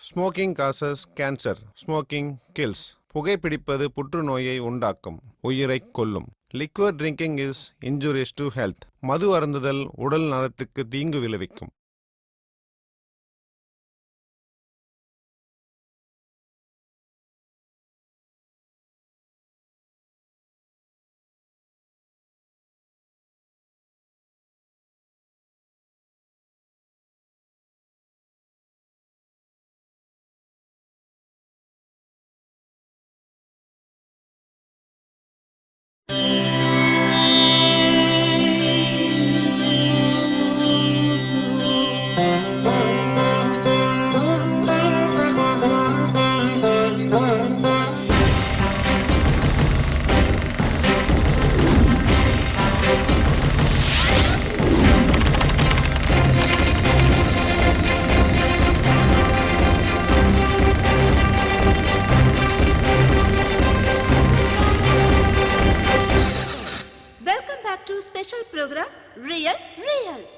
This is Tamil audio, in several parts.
Smoking causes cancer. Smoking kills. புகைப்பிடிப்பது புற்றுநோயை உண்டாக்கும், உயிரை கொல்லும். Liquid drinking is injurious to health. மது அருந்துதல் உடல் நலத்துக்கு தீங்கு விளைவிக்கும்.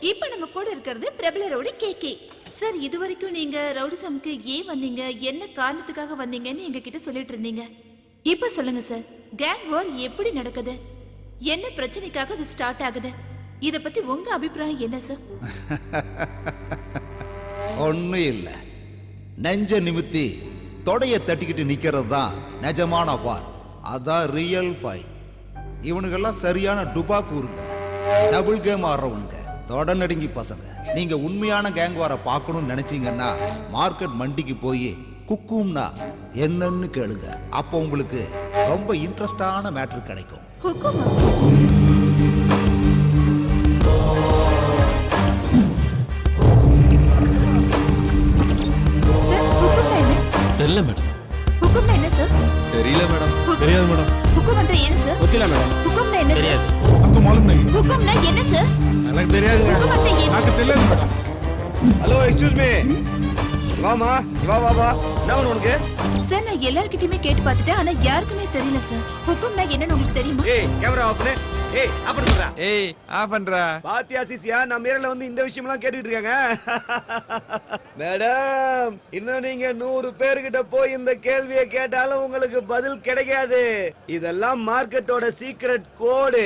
இப்ப நம்ம கூட இருக்கிறது பிரபல ரவுடி கேகே சார். இதுவரைக்கும் நீங்க ரவுடிசம்க்கு ஏன் வந்தீங்க, என்ன காரணத்துக்காக வந்தீங்கன்னு எங்க கிட்ட சொல்லிட்டு இருந்தீங்க. இப்ப சொல்லுங்க சார், கேங் வார் எப்படி நடக்குது, என்ன பிரச்சனைக்காக அது ஸ்டார்ட் ஆகுது, இத பத்தி உங்க அபிப்பிராயம் என்ன சார்? ஒன்னும் இல்ல, நெஞ்ச நிமித்தி தொடைய தட்டிக்கிட்டு நிக்கிறது தான் நிஜமான வார். அதான் ரியல் ஃபைட். இவனுக்கெல்லாம் சரியான டுபாக்கூருங்க, டபுள் கேம் ஆடுறவனுங்க, தொடநடுங்கி பசங்க. நீங்க உண்மையான கேங் வார பார்க்கணும்னு நினைச்சீங்கன்னா மார்க்கெட் மண்டிக்கு போய் குக்கும்னா என்னன்னு கேளுங்க. அப்போ உங்களுக்கு ரொம்ப இன்ட்ரெஸ்டான மேட்டர் கிடைக்கும். தெரியல மேடம். ஹுக்கும்னா என்ன சார்? தெரியல மேடம். தெரியாது மேடம். ஹுக்கும் வந்து என்ன சார்? தெரியல மேடம். ஹுக்கும்னா என்ன சார்? हमको मालूम नहीं. ஹுக்கும்னா என்ன சார்? எனக்கு தெரியாது மேடம். எனக்கு தெரியல மேடம். Hello, excuse me. வாமா, வா வா வா. என்ன வேணும் உனக்கு? சார், நான் எல்லார்கிட்டயுமே கேட்டு பார்த்துட்டேன், ஆனா யாருக்குமே தெரியல சார். ஹுக்கும்னா என்னன்னு உங்களுக்கு தெரியுமா? ஏய், கேமரா ஆஃப் பண்ணு. ஏய், ஆஃப் பண்ணுடா. ஏய், ஆஃப் பண்றா. பாத்தியா சிசியா, நம்ம ஏரியால வந்து இந்த விஷயம்லாம் கேட்டுட்டு இருக்காங்க. மேடம், இன்னும் நீங்க 100 பேர்கிட்ட போய் இந்த கேள்வியை கேட்டாலும் உங்களுக்கு பதில் கிடைக்காது. இதெல்லாம் மார்க்கெட்டோட சீக்ரெட் கோடு.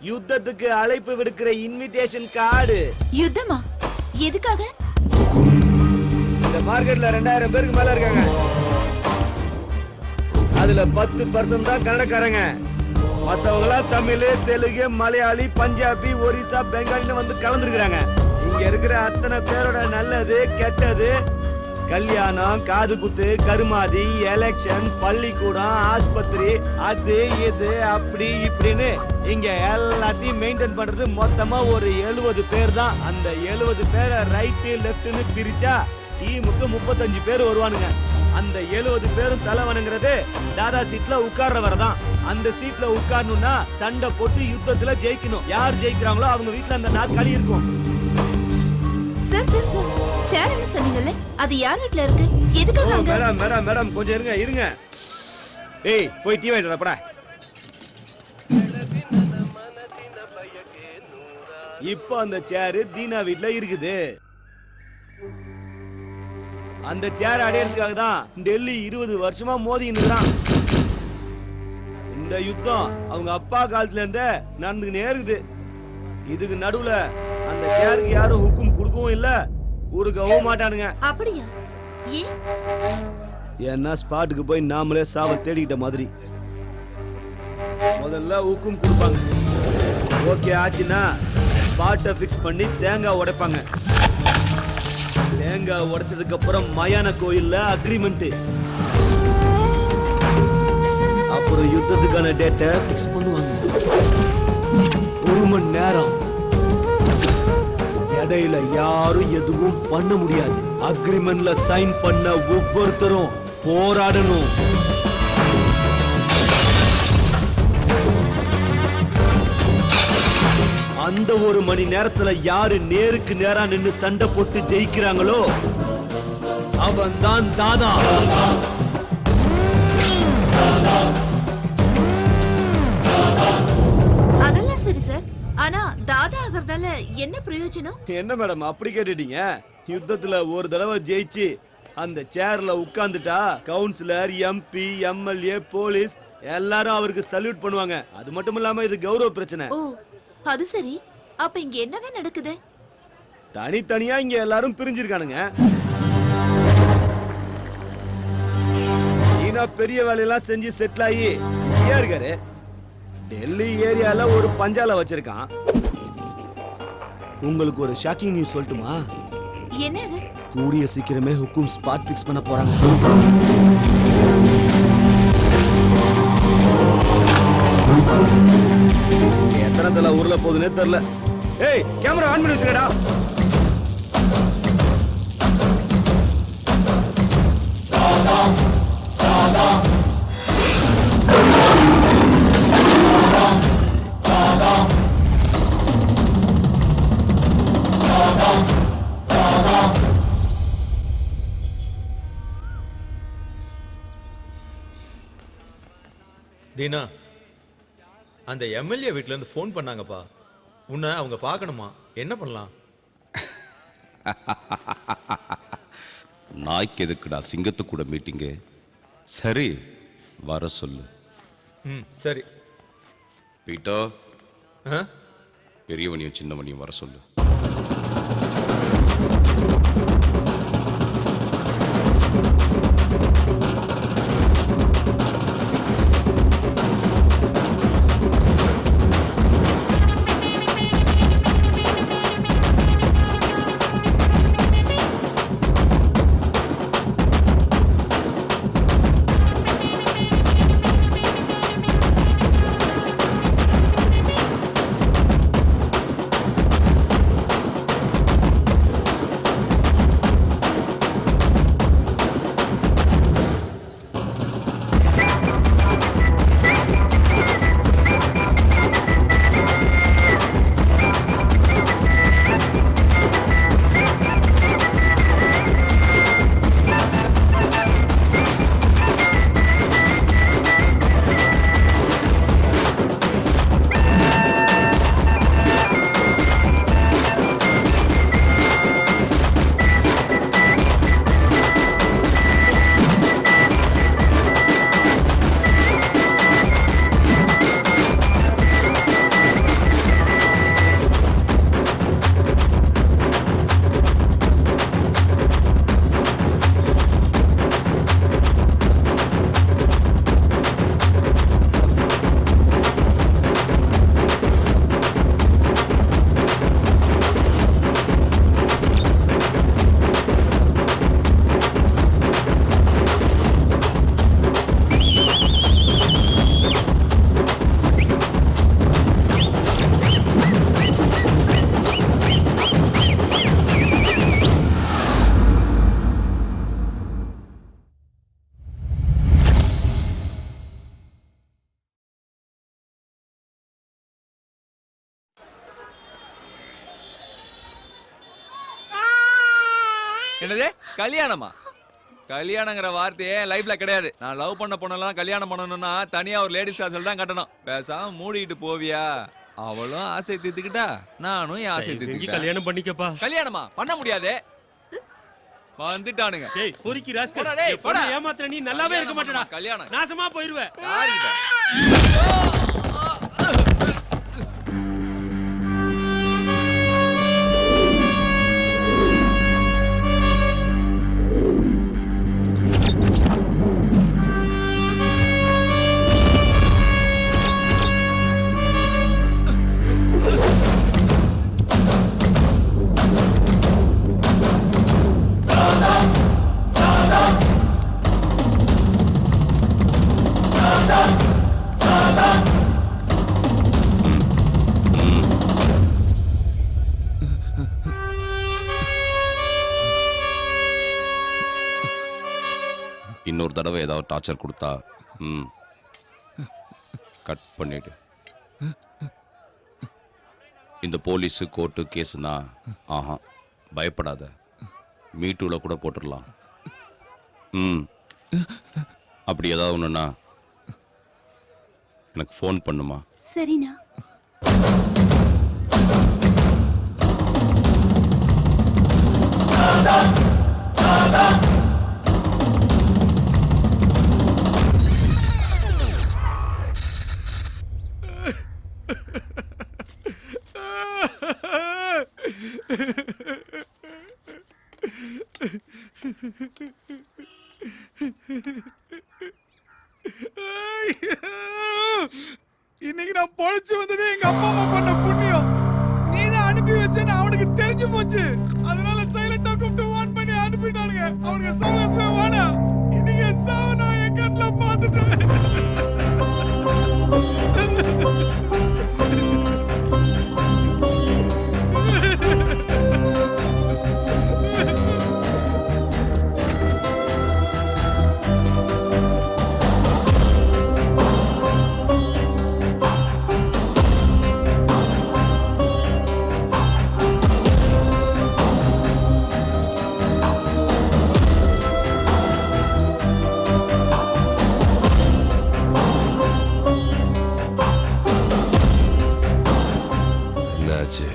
யுத்தத்துக்கு அழைப்பு விடுக்கிற இன்விடேஷன் கார்டு. யுத்தமா? எதுக்காக? இந்த மார்க்கெட்ல 2000 பேருக்கு மேல இருக்காங்க. அதுல 10% தான் கன்னடக்காரங்க. மத்தவங்களா தமிழ், தெலுங்கு, மலையாளி, பஞ்சாபி, ஒரிசா, பெங்காலின்னு வந்து கலந்துருக்காங்க. இங்க இருக்கிற அத்தனை பேரோட நல்லது கெட்டது, கல்யாணம், காது குத்து, கருமாதி, எலெக்ஷன், பள்ளிக்கூடம், ஆஸ்பத்திரி, அது இது அப்படி இப்படின்னு இங்க எல்லாத்தையும் மெயின்டைன் பண்றது மொத்தமா ஒரு 70 பேர் தான். அந்த 70 பேரை ரைட்டு லெப்ட்னு பிரிச்சா டீமுக்கு 35 பேர் வருவானுங்க. அந்த 70 பேரும் தலைவனுங்கிறது தாதா சீட்ல உட்கார்றவர் தான். அந்த சீட்ல உட்காரணும்னா சண்டை போட்டு யுத்தத்துல ஜெயிக்கணும். யார் ஜெயிக்கிறாங்களோ அவங்க வீட்டுல அந்த நாற்காலி இருக்கும். சார் சார் சார், சேர் என்ன சொன்னீங்கல்ல, அது யார் வீட்ல இருக்கு, எதுக்காக அங்க? மேடம் மேடம் மேடம் கொஞ்சம் இருங்க இருங்க. ஏய், போய் டீ வாங்கிட்டு வாடா. இப்போ அந்த சேர் தீனா வீட்ல இருக்குது. அந்த சேர் அடையறதுக்காக தான் டெல்லி 20 வருஷமா மோதின்னு இருக்கான். இந்த யுத்தம் அவங்க அப்பா காலத்துல இருந்தே நடந்துக்கினே இருக்குது. இதுக்கு நடுவுல அந்த சேருக்கு யாரும் ஹுக்கும் கொடுக்கவும் இல்ல, கொடுக்கவும் மாட்டானுங்க. அப்படியா? ஏன்? ஏன்னா ஸ்பாட்டுக்கு போய் நாமளே சாவ தேடிக்கிட்ட மாதிரி. முதல்ல ஹுக்கும் கொடுப்பாங்க. ஓகே ஆச்சுன்னா ஸ்பாட்டை ஃபிக்ஸ் பண்ணி தேங்காய் உடைப்பாங்க. தேங்காய் உடைச்சதுக்கு அப்புறம் மயான கோயில்ல அக்ரிமெண்ட். அப்புறம் யுத்தத்துக்கான டேட்டை ஃபிக்ஸ் பண்ணுவாங்க. 1 மணி நேரம். இடையில யாரும் எதுவும் பண்ண முடியாது. அக்ரிமெண்ட்ல சைன் பண்ண ஒவ்வொருத்தரும் போராடணும். அந்த 1 மணி நேரத்துல யாரு நேருக்கு நேரா நின்னு சண்டை போட்டு ஜெயிக்கிறாங்களோ அவன் தான் தாதா. அதெல்லாம் சரி சார், ஆனா தாதா ஆகிறதால என்ன பிரயோஜனம்? என்ன மேடம் அப்படி கேட்டுட்டீங்க? யுத்தத்துல ஒரு தடவை ஜெயிச்சு அந்த சேர்ல உட்கார்ந்துட்டா கவுன்சிலர், எம்பி, எம்எல்ஏ, போலீஸ் எல்லாரும் அவருக்கு சல்யூட் பண்ணுவாங்க. அது மட்டும் இல்லாம இது கௌரவ பிரச்சனை. ஓ அது சரி. அப்ப இங்க என்னதான் நடக்குது? தனித்தனியா இங்க எல்லாரும் பிரிஞ்சிருக்கானுங்க. ஈனா பெரிய வேலையெல்லாம் செஞ்சு செட்டில் ஆகி பிஸியா இருக்காரு. டெல்லி ஏரியால ஒரு பஞ்சால வச்சிருக்கான். உங்களுக்கு ஒரு ஷாக்கிங் நியூஸ் சொல்லட்டுமா? என்ன அது? கூடிய சீக்கிரமே ஹுக்கும் ஸ்பாட் ஃபிக்ஸ் பண்ண போறாங்க. எத்தனை தலை ஊர்ல போகுதுன்னே தெரியல. ஏய் கேமரா ஆன் பண்ணி வச்சுக்கடா. தீனா, அந்த எம்எல்ஏ வீட்ல இருந்து ஃபோன் பண்ணாங்கப்பா. உன்னை அவங்க பார்க்கணுமா? என்ன பண்ணலாம்? நாய்க்கு எதுக்குடா சிங்கத்து கூட மீட்டிங்கு? சரி, வர சொல்லு. சரி. பீட்டோ, ஆ? பெரியவனையும் சின்னவனையும் வர சொல்லு. என்னது கல்யாணமா? கல்யாணங்கிற வார்த்தையே லைஃப்ல கிடையாது. நான் லவ் பண்ண பொண்ணெல்லாம் கல்யாணம் பண்ணணும்னா தனியா ஒரு லேடிஸ் ஹாஸ்டல் தான் கட்டணும். பேசாம மூடிட்டு போவியா? அவளும் ஆசை தீர்த்துக்கிட்டா, நானும் என் ஆசை தீர்த்துக்கிட்டேன். கல்யாணம் பண்ணிக்கப்பா. கல்யாணமா பண்ண முடியாது. வந்துட்டானுங்க. டேய் பொறுக்கி ராஸ்கல். போடா டேய், போடா. ஏமாத்துற நீ நல்லாவே இருக்க மாட்டடா. கல்யாணம் நாசமா போயிருவ. யாருகிட்ட? இன்னொரு தடவை ஏதாவது டார்ச்சர் கொடுத்தா கட் பண்ணிடு. இந்த போலீஸு கோர்ட்டு கேஸுனா பயப்படாத, மீட்டூல கூட போட்டுடலாம். அப்படி ஏதாவது ஒன்றுனா எனக்கு ஃபோன் பண்ணுமா? சரிண்ணா. இன்னைக்கு நான் பொழைச்சு வந்ததே எங்க அப்பா அம்மா பண்ண புண்ணியம். நீ தான் அனுப்பி வச்சேன்னு அவனுக்கு தெரிஞ்சு போச்சு. அதனால சைலண்டா கூப்பிட்டு வான் பண்ணி அனுப்பிட்டானுங்க. அவனுக்கு சவகாசமே வேணாம். இன்னைக்கு சாவ நான் என் கண்ணுல பார்த்துட்டேன். என்னாச்சு?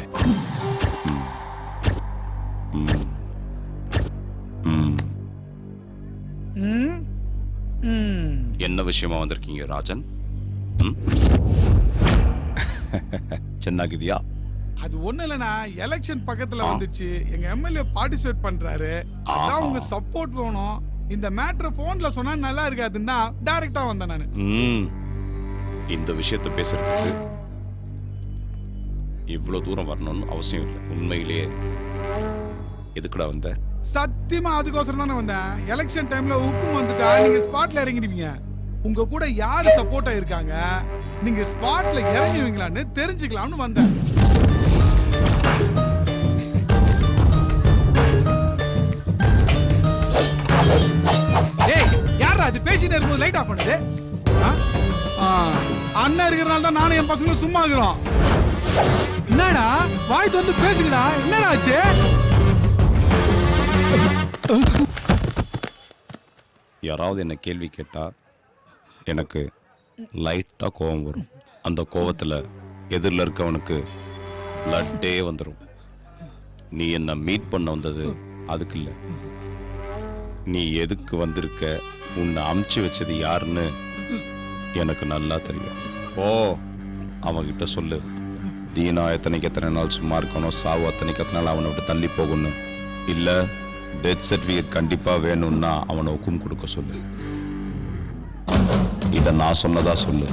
என்ன விஷயமா வந்திருக்கீங்க ராஜன்? ಚೆನ್ನಾಗಿದ್ಯಾ? அது ஒண்ணு இல்லனா, எலெக்ஷன் பக்கத்துல வந்துச்சு. எங்க எம்எல்ஏ பார்ட்டிசிபேட் பண்றாரு. அதான் உங்க சப்போர்ட் வேணும். இந்த மேட்டர் போன்ல சொன்னா நல்லா இருக்காதுன்னா டைரக்டா வந்தேன் நானு. இந்த விஷயத்தை பேசுறதுக்கு இவ்வளவு தூரம் வரணும்னு அவசியம் இல்லை. உண்மையிலேயே எதுக்குடா வந்த? சத்தியமா அதுக்கோசரம் தானே வந்தேன். எலெக்ஷன் டைம்ல உப்பும் வந்துட்டா நீங்க ஸ்பாட்ல இறங்கிடுவீங்க. உங்க கூட யாரு சப்போர்ட்டா இருக்காங்க, நீங்க ஸ்பாட்ல இறங்குவீங்களான்னு தெரிஞ்சுக்கலாம்னு வந்தேன். ஏய், யாரா அது பேசிட்டே இருக்கும்போது லைட் ஆஃப் பண்ணுது? அண்ணன் இருக்கிறனால தான் நானும் என் பசங்களும் சும்மா இருக்கிறோம். என்னடா வாய் வந்து பேசுங்கடா, என்னடா ஆச்சு? யாராவது என்ன கேள்வி கேட்டா எனக்கு லைட்டா கோபம் வரும். அந்த கோபத்துல எதிரில் இருக்கவனுக்கு பிளட்டே வந்துடும். நீ என்ன மீட் பண்ண வந்தது அதுக்கு இல்லை. நீ எதுக்கு வந்திருக்க, உன்னை அமுச்சு வச்சது யாருன்னு எனக்கு நல்லா தெரியும். ஓ, அவன்கிட்ட சொல்லு, தீனா எத்தனை நாள் சும்மா இருக்கணும், சாவு அத்தனைக்கு நாள் அவனை விட்டு தள்ளி போகணும், இல்லை டெத் சர்டிஃபிகேட் கண்டிப்பா வேணும்னா அவனை ஹுக்கும் கொடுக்க சொல்லு. இதை நான் சொன்னதா சொல்லு.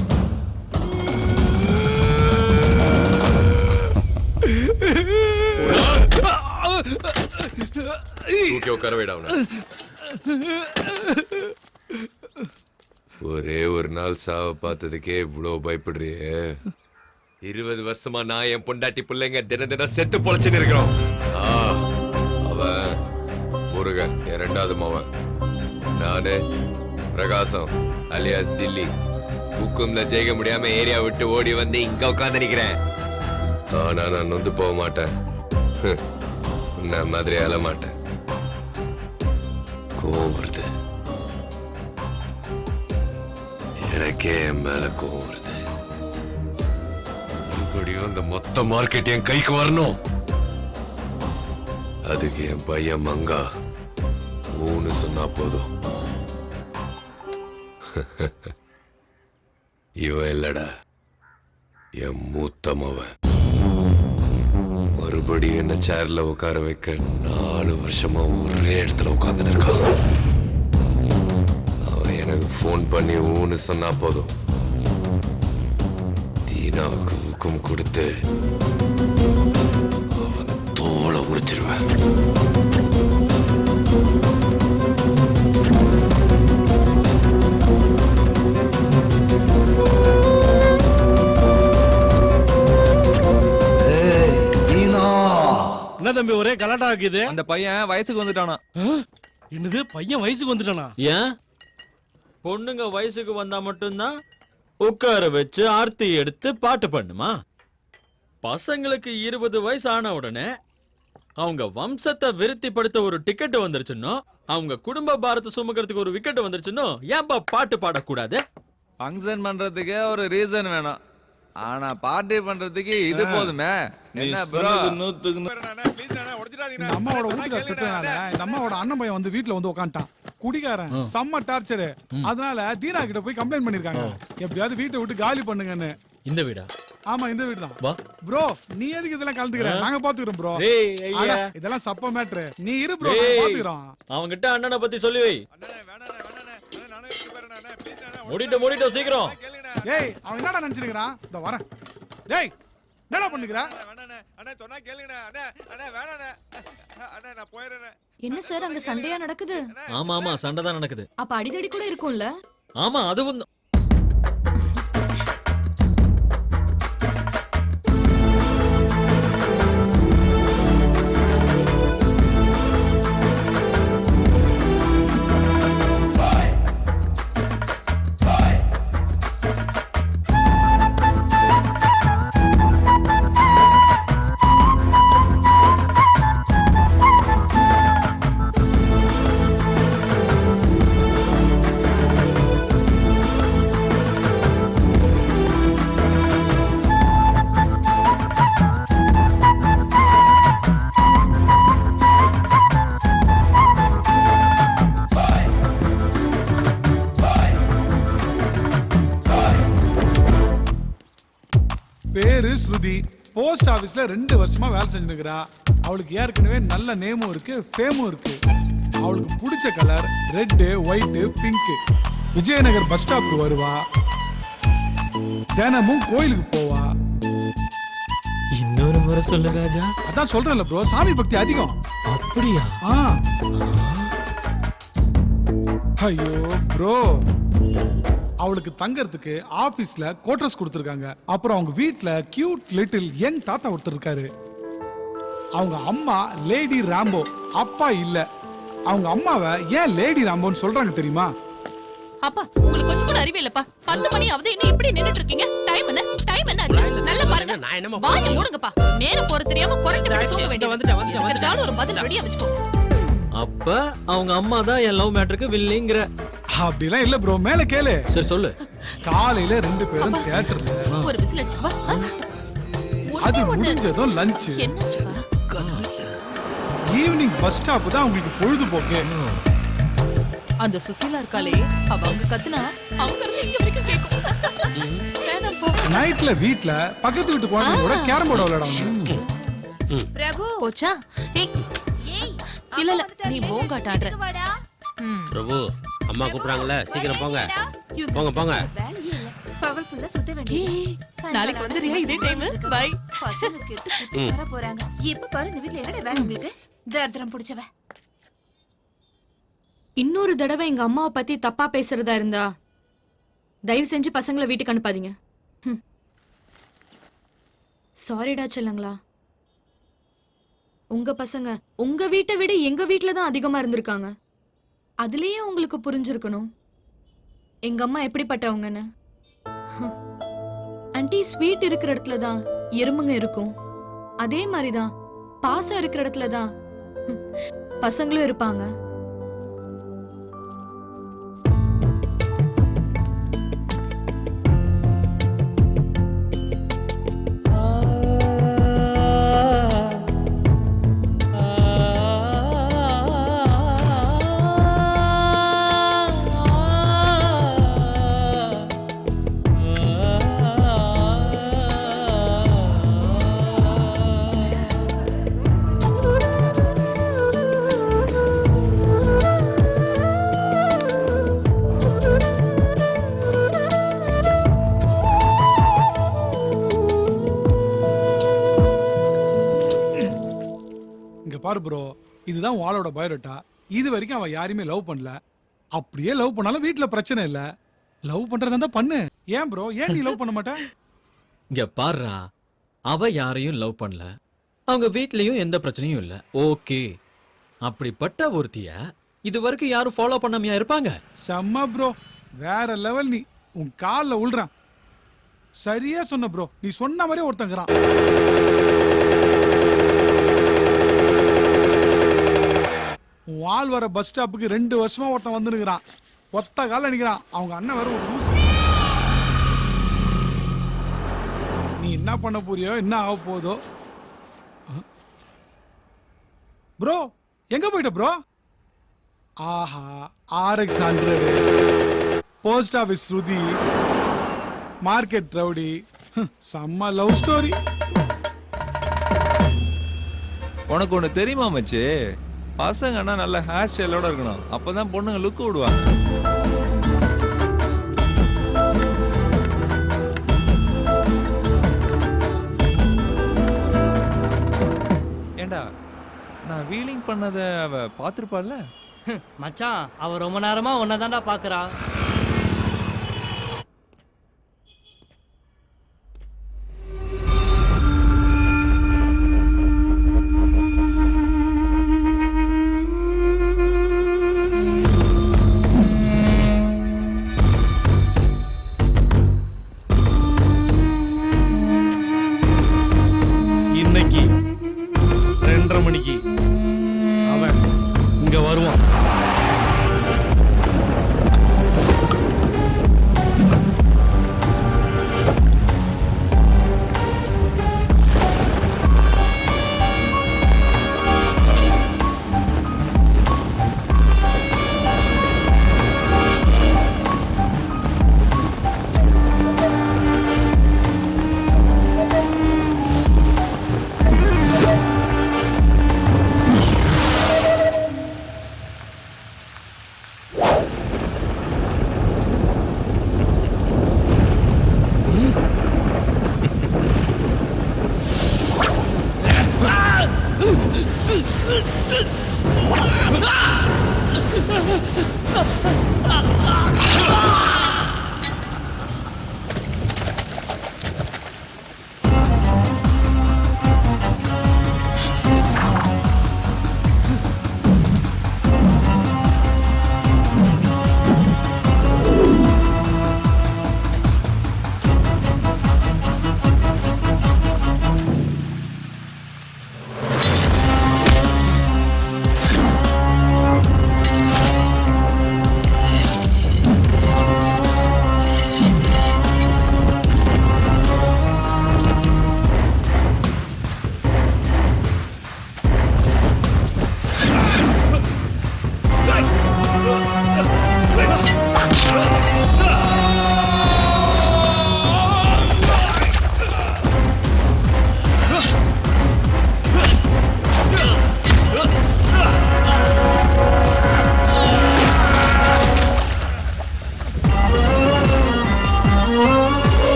தூக்கி உட்கார வைடா அவனை. ஒரே ஒரு நாள் சாவ பார்த்ததுக்கே இவ்வளவு பயப்படுறியே? 20 வருஷமா நான் என் பொண்டாட்டி பிள்ளைங்க தினம் செத்து பொழைச்சுன்னு இருக்கிறோம். அவன் முருகன், என் 2வது மவன். நானு பிரகாசம் அலியாஸ் டில்லி. ஹுக்கும்ல ஜெயிக்க முடியாம ஏரியா விட்டு ஓடி வந்து இங்க உட்காந்து நிக்கிறேன். ஆனா நான் நொந்து போக மாட்டேன். உன்ன மாதிரி அழ மாட்டேன். கோவம் வருது, எனக்கே என் மேல கோவம் வருது. இப்படியும் இந்த மொத்த மார்க்கெட் என் கைக்கு வரணும். அதுக்கு என் பையன் மங்கா ஊன்னு சொன்னா போதும். இவன் இல்லடா, என் மூத்த மவன். மறுபடியும் என்ன சேர்ல உட்கார வைக்க 4 வருஷமா ஒரே இடத்துல உட்கார்ந்து இருக்கான். அவன் எனக்கு போன் பண்ணி ஊன்னு சொன்னா போதும், தீனாவுக்கு ஊக்கம் கொடுத்து அவன் தோலை உரிச்சிருவேன். என்ன தம்பி ஒரே கலாட்டா ஆக்குது? அந்த பையன் வயசுக்கு வந்துட்டானா. என்னது, பையன் வயசுக்கு வந்துட்டானா? ஏன் பொண்ணுங்க வயசுக்கு வந்தா மட்டும்தான் உட்கார வச்சு ஆர்த்தி எடுத்து பாட்டு பண்ணுமா? பசங்களுக்கு 20 வயசு ஆன உடனே அவங்க வம்சத்தை விருத்திப்படுத்த ஒரு டிக்கெட் வந்துருச்சுன்னோ, அவங்க குடும்ப பாரத்தை சுமக்கிறதுக்கு ஒரு விக்கெட் வந்துருச்சுன்னோ, ஏன்பா பாட்டு பாடக்கூடாது? ஃபங்க்ஷன் பண்றதுக்கு ஒரு ரீசன் வேணும். ஆனா பார்ட்டி பண்றதுக்கு இது போதுமே. என்ன ப்ரோ? இந்த அம்மாவோட வீட்டுக்கார செத்தனால இந்த அம்மாவோட அண்ணன் பையன் வந்து வீட்டுல வந்து உட்காந்துட்டான். குடிகாரன், செம்ம டார்ச்சர். அதனால தீனா கிட்ட போய் கம்ப்ளைண்ட் பண்ணிருக்காங்க, எப்படியாவது வீட்டை விட்டு காலி பண்ணுங்கன்னு. இந்த வீடா? ஆமா இந்த வீடு தான் வா ப்ரோ. நீ எதுக்கு இதெல்லாம் கலந்துக்கிற? நாங்க பாத்துக்கிறோம் ப்ரோ. டேய் ஐயா இதெல்லாம் சப்ப மேட்ரு. நீ இரு ப்ரோ, டேய். பாத்துக்கிறோம். அவன்கிட்ட அண்ணனை பத்தி சொல்லி வை. மூடிட்டு சீக்கிரம். ஏய் அவன் என்னடா நினைச்சிருக்கான்? இந்த வரேன். டேய் என்னடா பண்ணுகிற? என்ன சார் அங்க சண்டையா நடக்குது? ஆமா சண்டை தான் நடக்குது. அப்ப அடிதடி கூட இருக்கும்ல? ஆமா அதுவும் தான். பேரு ஸ்ருதி. போஸ்ட் ஆபீஸ்ல 2 வருஷமா வேலை செஞ்சுருக்கிறா. அவளுக்கு ஏற்கனவே நல்ல நேமும் இருக்கு, ஃபேமும் இருக்கு. அவளுக்கு பிடிச்ச colour red, white, pink. Vijayanagar bus ஸ்டாப்க்கு வருவா. தினமும் கோயிலுக்கு போவா. இன்னொரு முறை சொல்லு ராஜா. அதான் சொல்றேன்ல ப்ரோ, சாமி பக்தி அதிகம். அப்படியா? ஐயோ ப்ரோ, அவளுக்கு தங்கறதுக்கு ஆபீஸ்ல குவார்டர்ஸ் கொடுத்திருக்காங்க. அப்புறம் அவங்க வீட்ல கியூட் லிட்டில் யங் தாத்தா ஒருத்தர் இருக்காரு. அவங்க அம்மா லேடி ராம்போ, அப்பா இல்ல. அவங்க அம்மாவை ஏன் லேடி ராம்போன்னு சொல்றாங்க தெரியுமா? அப்பா உங்களுக்கு கொஞ்சம் கூட அறிவே இல்லப்பா. 10 மணி ஆகுது, இன்னும் இப்படி நின்னுட்டு இருக்கீங்க. டைம் என்ன ஆச்சு? நல்லா பாருங்க. நான் என்னமா வாய் மூடுங்கப்பா. நேரம் போற தெரியாம குறைக்க தூங்க வேண்டியது. வந்துட்டேன். ஒரு பதில் ரெடியா வச்சுக்கோ. அப்ப அவங்க அம்மா தான் என் லவ் மேட்டருக்கு வில்லிங்கிற. அப்படிலாம் இல்ல ப்ரோ, மேல கேளு. சரி சொல்லு. காலையில 2 பேரும் தியேட்டர்ல. ஒரு விசில் அடிச்சுப்பா. அது முடிஞ்சதும் லஞ்ச். என்னாச்சுப்பா? ஈவினிங் பஸ் ஸ்டாப் தான் உங்களுக்கு பொழுதுபோக்கு. அந்த சுசீலா இருக்காளே, அவ அங்க கத்துனா அங்க இருந்து இங்க வரைக்கும் கேக்கும். வேணாம் போ. நைட்ல வீட்ல பக்கத்து வீட்டு குழந்தைங்க கூட கேரம் போர்டு விளையாடுவாங்க. பிரபு போச்சா? ஏய் இல்ல நீ போங்காட்ட ஆடுற. பிரபு அம்மா கூப்பிடுறாங்கல்ல, சீக்கிரம் போங்க. போங்க. பவர்ஃபுல்லா சுத்த வேண்டியது. நாளைக்கு வந்துறியா இதே டைம்? பை. பசங்க கெட்டு சுத்தி வர போறாங்க. எப்ப பாரு இந்த வீட்ல என்னடா வேணும் உங்களுக்கு? தர்தரம் புடிச்சவ. இன்னொரு தடவை எங்க அம்மாவை பத்தி தப்பா பேசுறதா இருந்தா தயவு செஞ்சு பசங்களை வீட்டுக்கு அனுப்பாதீங்க. சாரிடா செல்லங்களா. உங்க பசங்க உங்க வீட்டை விட எங்க வீட்ல தான் அதிகமா இருந்திருக்காங்க. அதுலயே உங்களுக்கு புரிஞ்சிருக்கணும் எங்க அம்மா எப்படிப்பட்டவங்கன்னு. ஆன்ட்டி, ஸ்வீட் இருக்கிற இடத்துல தான் எறும்புங்க இருக்கும். அதே மாதிரிதான் பாசம் இருக்கிற இடத்துல தான் பசங்களும் இருப்பாங்க. பாரு ப்ரோ, இதுதான் வாளோட பயோடேட்டா. இது வரைக்கும் அவ யாரையுமே லவ் பண்ணல. அப்படியே லவ் பண்ணாலும் வீட்ல பிரச்சனை இல்ல. லவ் பண்றதா இருந்தா பண்ணு. ஏன் ப்ரோ, ஏன் நீ லவ் பண்ண மாட்ட? இங்க பாருடா, அவ யாரையும் லவ் பண்ணல, அவங்க வீட்லயும் எந்த பிரச்சனையும் இல்ல. ஓகே, அப்படிப்பட்ட ஒருத்திய இது வரைக்கும் யாரும் ஃபாலோ பண்ணாமையா இருப்பாங்க? செம்ம ப்ரோ, வேற லெவல். நீ உன் கால்ல உள்றான். சரியா சொன்ன ப்ரோ, நீ சொன்ன மாதிரி ஒருத்தங்கிறான். வால் வர பஸ் ஸ்டாப்புக்கு 2 வருஷமா ஒருத்தன் வந்துருக்கிறான். ஒத்த கால நிக்கிறான். அவங்க அண்ணன் வர ஒரு லூஸ். நீ என்ன பண்ண போறியோ, என்ன ஆக போதோ. ப்ரோ எங்க போயிட்ட ப்ரோ? ஆஹா, RX 100, போஸ்ட் ஆபீஸ் ஸ்ருதி, மார்க்கெட் ரவுடி. செம்ம லவ் ஸ்டோரி. உனக்கு ஒண்ணு தெரியுமா மச்சி, பசங்கன்னா நல்ல ஹேர் ஸ்டைலோட இருக்கணும், அப்பதான் பொண்ணுங்க லுக் விடுவாங்க. ஏண்டா நான் வீலிங் பண்ணத அவ பாத்திருப்பாள்ல? மச்சான் அவ ரொம்ப நேரமா உன்னதான்டா பாக்குறா. இன்னைக்கு 2:30 மணிக்கு அவன் இங்க வருவான்.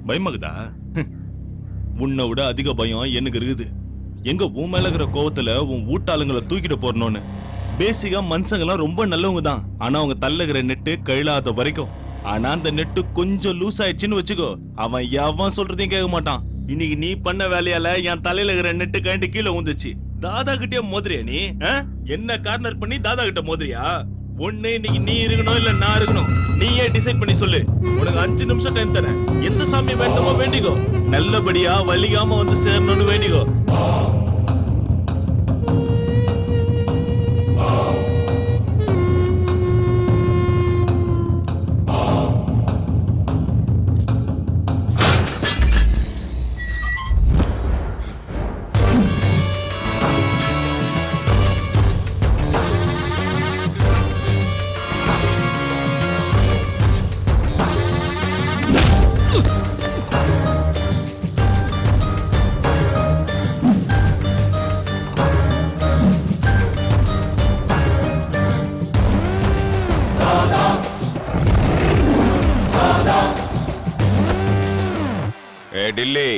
பயமாகுதா? உன்னை விட அதிக பயம் எனக்கு இருக்குது. எங்க உன் மேல இருக்கிற கோவத்துல உன் வீட்டாளுங்களை தூக்கிட்டு போறணும்னு. பேசிக்கா மனுஷங்கெல்லாம் ரொம்ப நல்லவங்க தான். ஆனா அவங்க தள்ளுகிற நெட்டு கழிலாத வரைக்கும். ஆனா அந்த நெட்டு கொஞ்சம் லூஸ் ஆயிடுச்சுன்னு வச்சுக்கோ, அவன் எவன் சொல்றதையும் கேட்க மாட்டான். இன்னைக்கு நீ பண்ண வேலையால என் தலையில இருக்கிற நெட்டு கழண்டு கீழே வந்துச்சு. தாதா கிட்டே மோதிரியா நீ? என்ன கார்னர் பண்ணி தாதா கிட்ட மோதிரியா? ஒண்ணு இன்னைக்கு நீ இருக்கணும் இல்ல நான் இருக்கணும். நீயே டிசைட் பண்ணி சொல்லு. உனக்கு 5 நிமிஷம் டைம் தரேன். எந்த சாமி வேண்டுமோ வேண்டிக்கோ. நல்லபடியா வலிகாம வந்து சேரணும்னு வேண்டிக்கோ. டில்லி,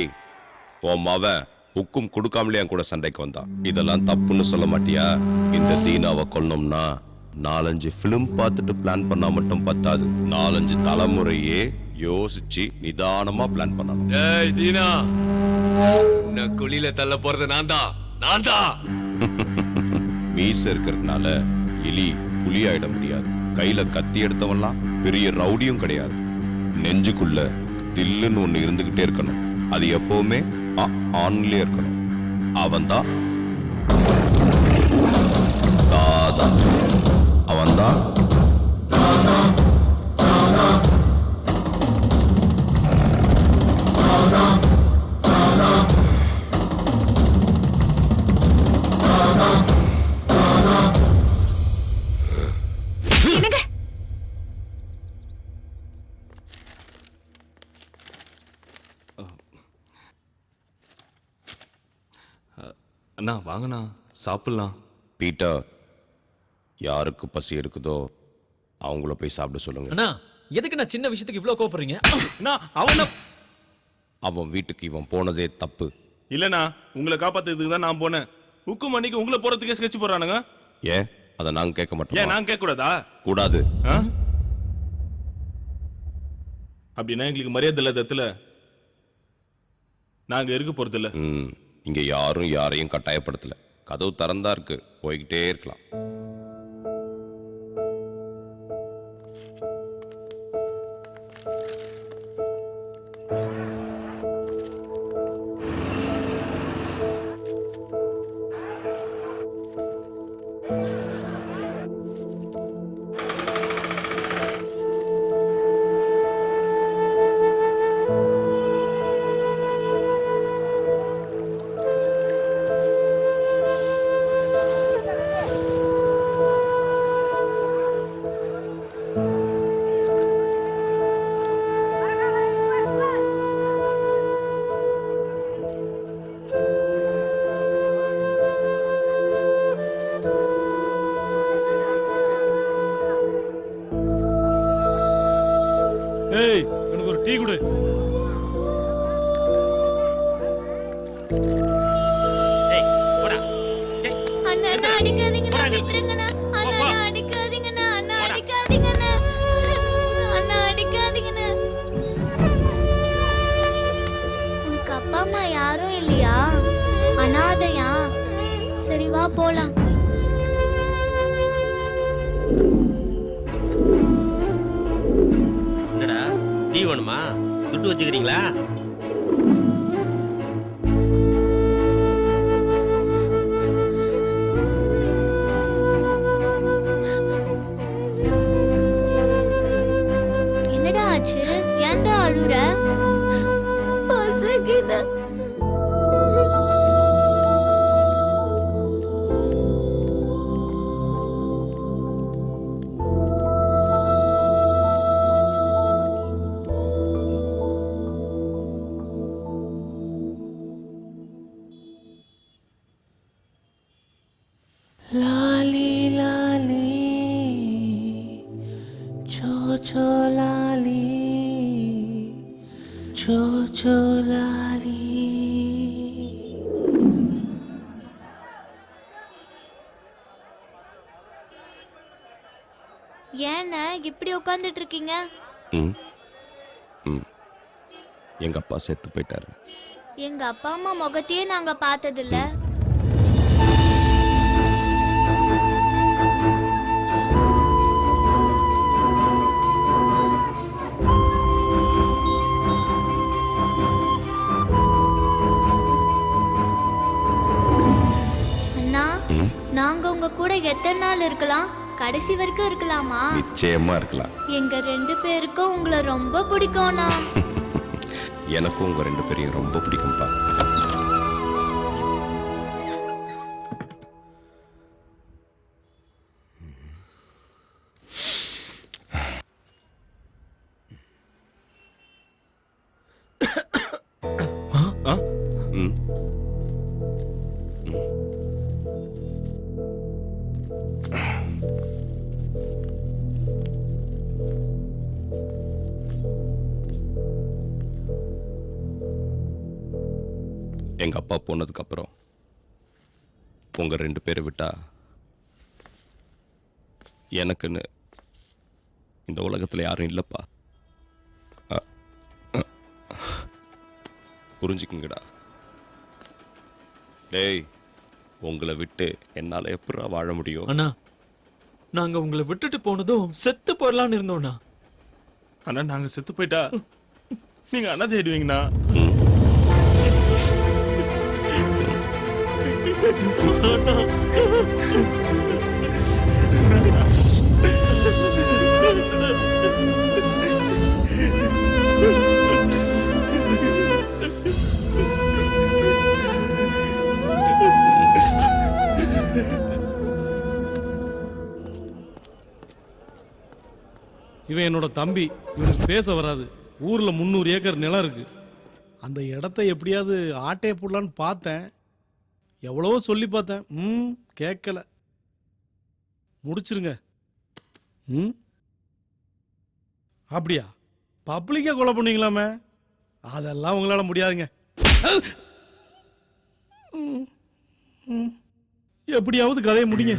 உன் மவன் உக்கும் கொடுக்காமலே என் கூட சண்டைக்கு வந்தான். இதெல்லாம் தப்புன்னு சொல்ல மாட்டியா? இந்த தீனாவை கொல்லணும்னா 4-5 பிலிம் பார்த்துட்டு பிளான் பண்ணா மட்டும் பத்தாது. 4-5 தலைமுறையே யோசிச்சு நிதானமா பிளான் பண்ணணும். டேய் தீனா, உன்னை குழியில தள்ள போறது நான் தான். மீச இருக்கிறதுனால எலி புலி ஆயிட முடியாது. கையில கத்தி எடுத்தவன்லாம் பெரிய ரவுடியும் கிடையாது. நெஞ்சுக்குள்ள தில்லுன்னு ஒண்ணு இருந்துகிட்டே இருக்கணும். அது எப்பவுமே ஆன்லயே இருக்கணும். அவன்தான் தாதா. அவன்தான் அண்ணா வாங்கண்ணா சாப்பிடலாம். பீட்டர், யாருக்கு பசி இருக்குதோ அவங்கள போய் சாப்பிட சொல்லுங்க. அண்ணா எதுக்கு நான் சின்ன விஷயத்துக்கு இவ்ளோ கோபப்படுறீங்க? அவன் வீட்டுக்கு இவன் போனதே தப்பு. இல்லண்ணா, உங்களை காப்பாத்துறதுக்கு தான் நான் போனேன். ஹுக்கும் அன்னைக்கு உங்களை போறதுக்கே ஸ்கெட்ச் போறானுங்க. ஏன் அதை நாங்க கேட்க மாட்டோம்? ஏன் நான் கேட்க கூடாதா? கூடாது. அப்படின்னா எங்களுக்கு மரியாதை இல்லாதத்துல நாங்க இருக்க போறது இல்ல. இங்க யாரும் யாரையும் கட்டாயப்படுத்தல. கதவு திறந்தா இருக்கு, போய்கிட்டே இருக்கலாம். ஏய், எனக்கு ஒரு டீ கொடு. அண்ணா அடிக்காதீங்கண்ணா, விட்டுருங்கண்ணா. அண்ணா அடிக்காதீங்கண்ணா, அண்ணா அடிக்காதீங்கண்ணா, அண்ணா அடிக்காதீங்கண்ணா. உனக்கு அப்பா அம்மா யாரும் இல்லையா? அனாதையா? சரி வா போலாம். என்னடா டீ வேணுமா? துட்டு வச்சுக்கிறீங்களா? என்னடா ஆச்சு? ஏன்டா அழுற? பசிக்குது. लाली लाली चो चो लाली चो चो लाली இன்னைக்கு இப்படி உட்காந்துட்டு இருக்கீங்க? ம் ம் எங்க அப்பா செத்து போயிட்டாரு. எங்க அப்பா அம்மா முகத்தையே நாங்க பார்த்ததில்ல. அண்ணா, நாங்க உங்க கூட எத்தனை நாள் இருக்கலாம்? கடைசி வரைக்கும் இருக்கலாமா? நிச்சயமா இருக்கலாம். எங்க 2 பேருக்கும் உங்களை ரொம்ப பிடிக்கும்ண்ணா. எனக்கும் உங்க 2 பேரையும் ரொம்ப பிடிக்கும்பா. ம் எங்க அப்பா போனதுக்கு அப்புறம் உங்க 2 பேரை விட்டா எனக்குன்னு இந்த உலகத்துல யாரும் இல்லப்பா. புரிஞ்சுக்குங்கடா. டேய், உங்களை விட்டு என்னால எப்படா வாழ முடியும்? அண்ணா, நாங்க உங்களை விட்டுட்டு போனதும் செத்து போயிடலான்னு இருந்தோம்ண்ணா. ஆனா நாங்க செத்து போயிட்டா நீங்க அண்ணா தேடுவீங்கண்ணா. இவன் என்னோட தம்பி. இவனுக்கு பேச வராது. ஊர்ல 300 ஏக்கர் நிலம் இருக்கு. அந்த இடத்த எப்படியாவது ஆட்டைய போடலான்னு பார்த்தேன். எவ்வளவோ சொல்லி பார்த்தேன். கேட்கல. முடிச்சிருங்க. அப்படியா? பப்ளிக்கா கொலை பண்ணீங்களாமே? அதெல்லாம் உங்களால முடியாதுங்க. எப்படியாவது கதையை முடிங்க.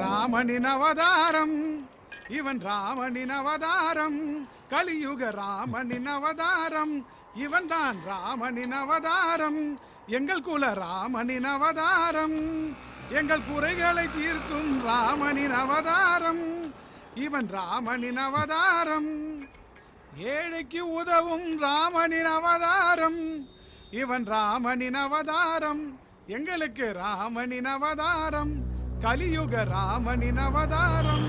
ராமனின் அவதாரம், இவன் ராமனின் அவதாரம், கலியுக ராமனின் அவதாரம், இவன் தான் ராமனின் அவதாரம், எங்கள் குல ராமனின் அவதாரம், எங்கள் குறைகளை தீர்க்கும் ராமனின் அவதாரம், இவன் ராமனின் அவதாரம், ஏழைக்கு உதவும் ராமனின் அவதாரம், இவன் ராமனின் அவதாரம், எங்களுக்கு ராமனின் அவதாரம், கலியுக ராமனின் அவதாரம்,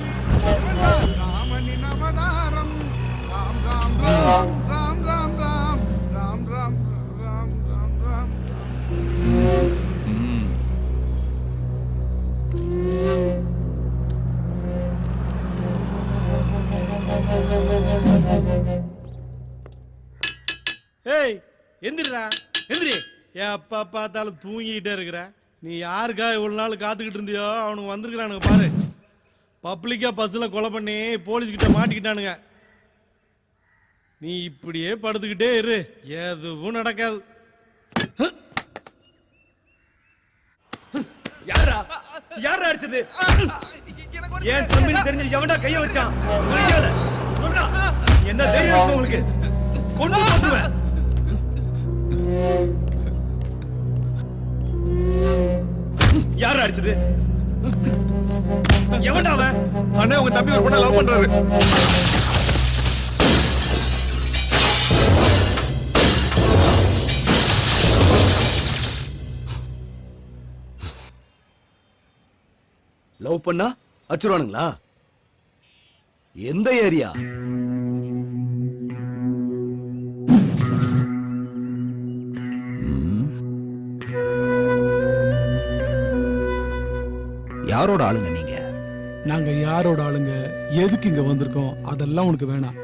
இவன் தான் ராமனின் அவதாரம், ராம் ராம் ராம் ராம் ராம் ராம் ராம் ராம் ராம் ராம் ராம். 2 பேரும் ஏய் எந்திரிடா எந்திரி. எப்ப பார்த்தாலும் தூங்கிக்கிட்டே இருக்கிற. நீ யாருக்கா இவ்வளவு நாள் காத்துக்கிட்டு இருந்தியோ அவனுக்கு வந்திருக்கிறானுங்க பாரு. பப்ளிக்கா பஸ்ல கொலை பண்ணி போலீஸ்கிட்ட மாட்டிக்கிட்டானுங்க. நீ இப்படியே படுத்துக்கிட்டே இரு, எதுவும் நடக்காது. யாரா யாரா அடிச்சது? ஏன் தம்பின்னு தெரிஞ்சு எவன்டா கைய வச்சான்? சொல்றா, என்ன தெரியும் உங்களுக்கு? கொண்டு வந்துவேன். யாரா அடிச்சது? எவன்டா அவன்? அண்ணே உங்க தம்பி ஒரு பொண்ணை லவ் பண்றாரு. லவ் பண்ணா அச்சுருவானுங்களா? எந்த ஏரியா? யாரோட ஆளுங்க நீங்க? நாங்க யாரோட ஆளுங்க, எதுக்கு இங்க வந்திருக்கோம் அதெல்லாம் உனக்கு வேணாம்.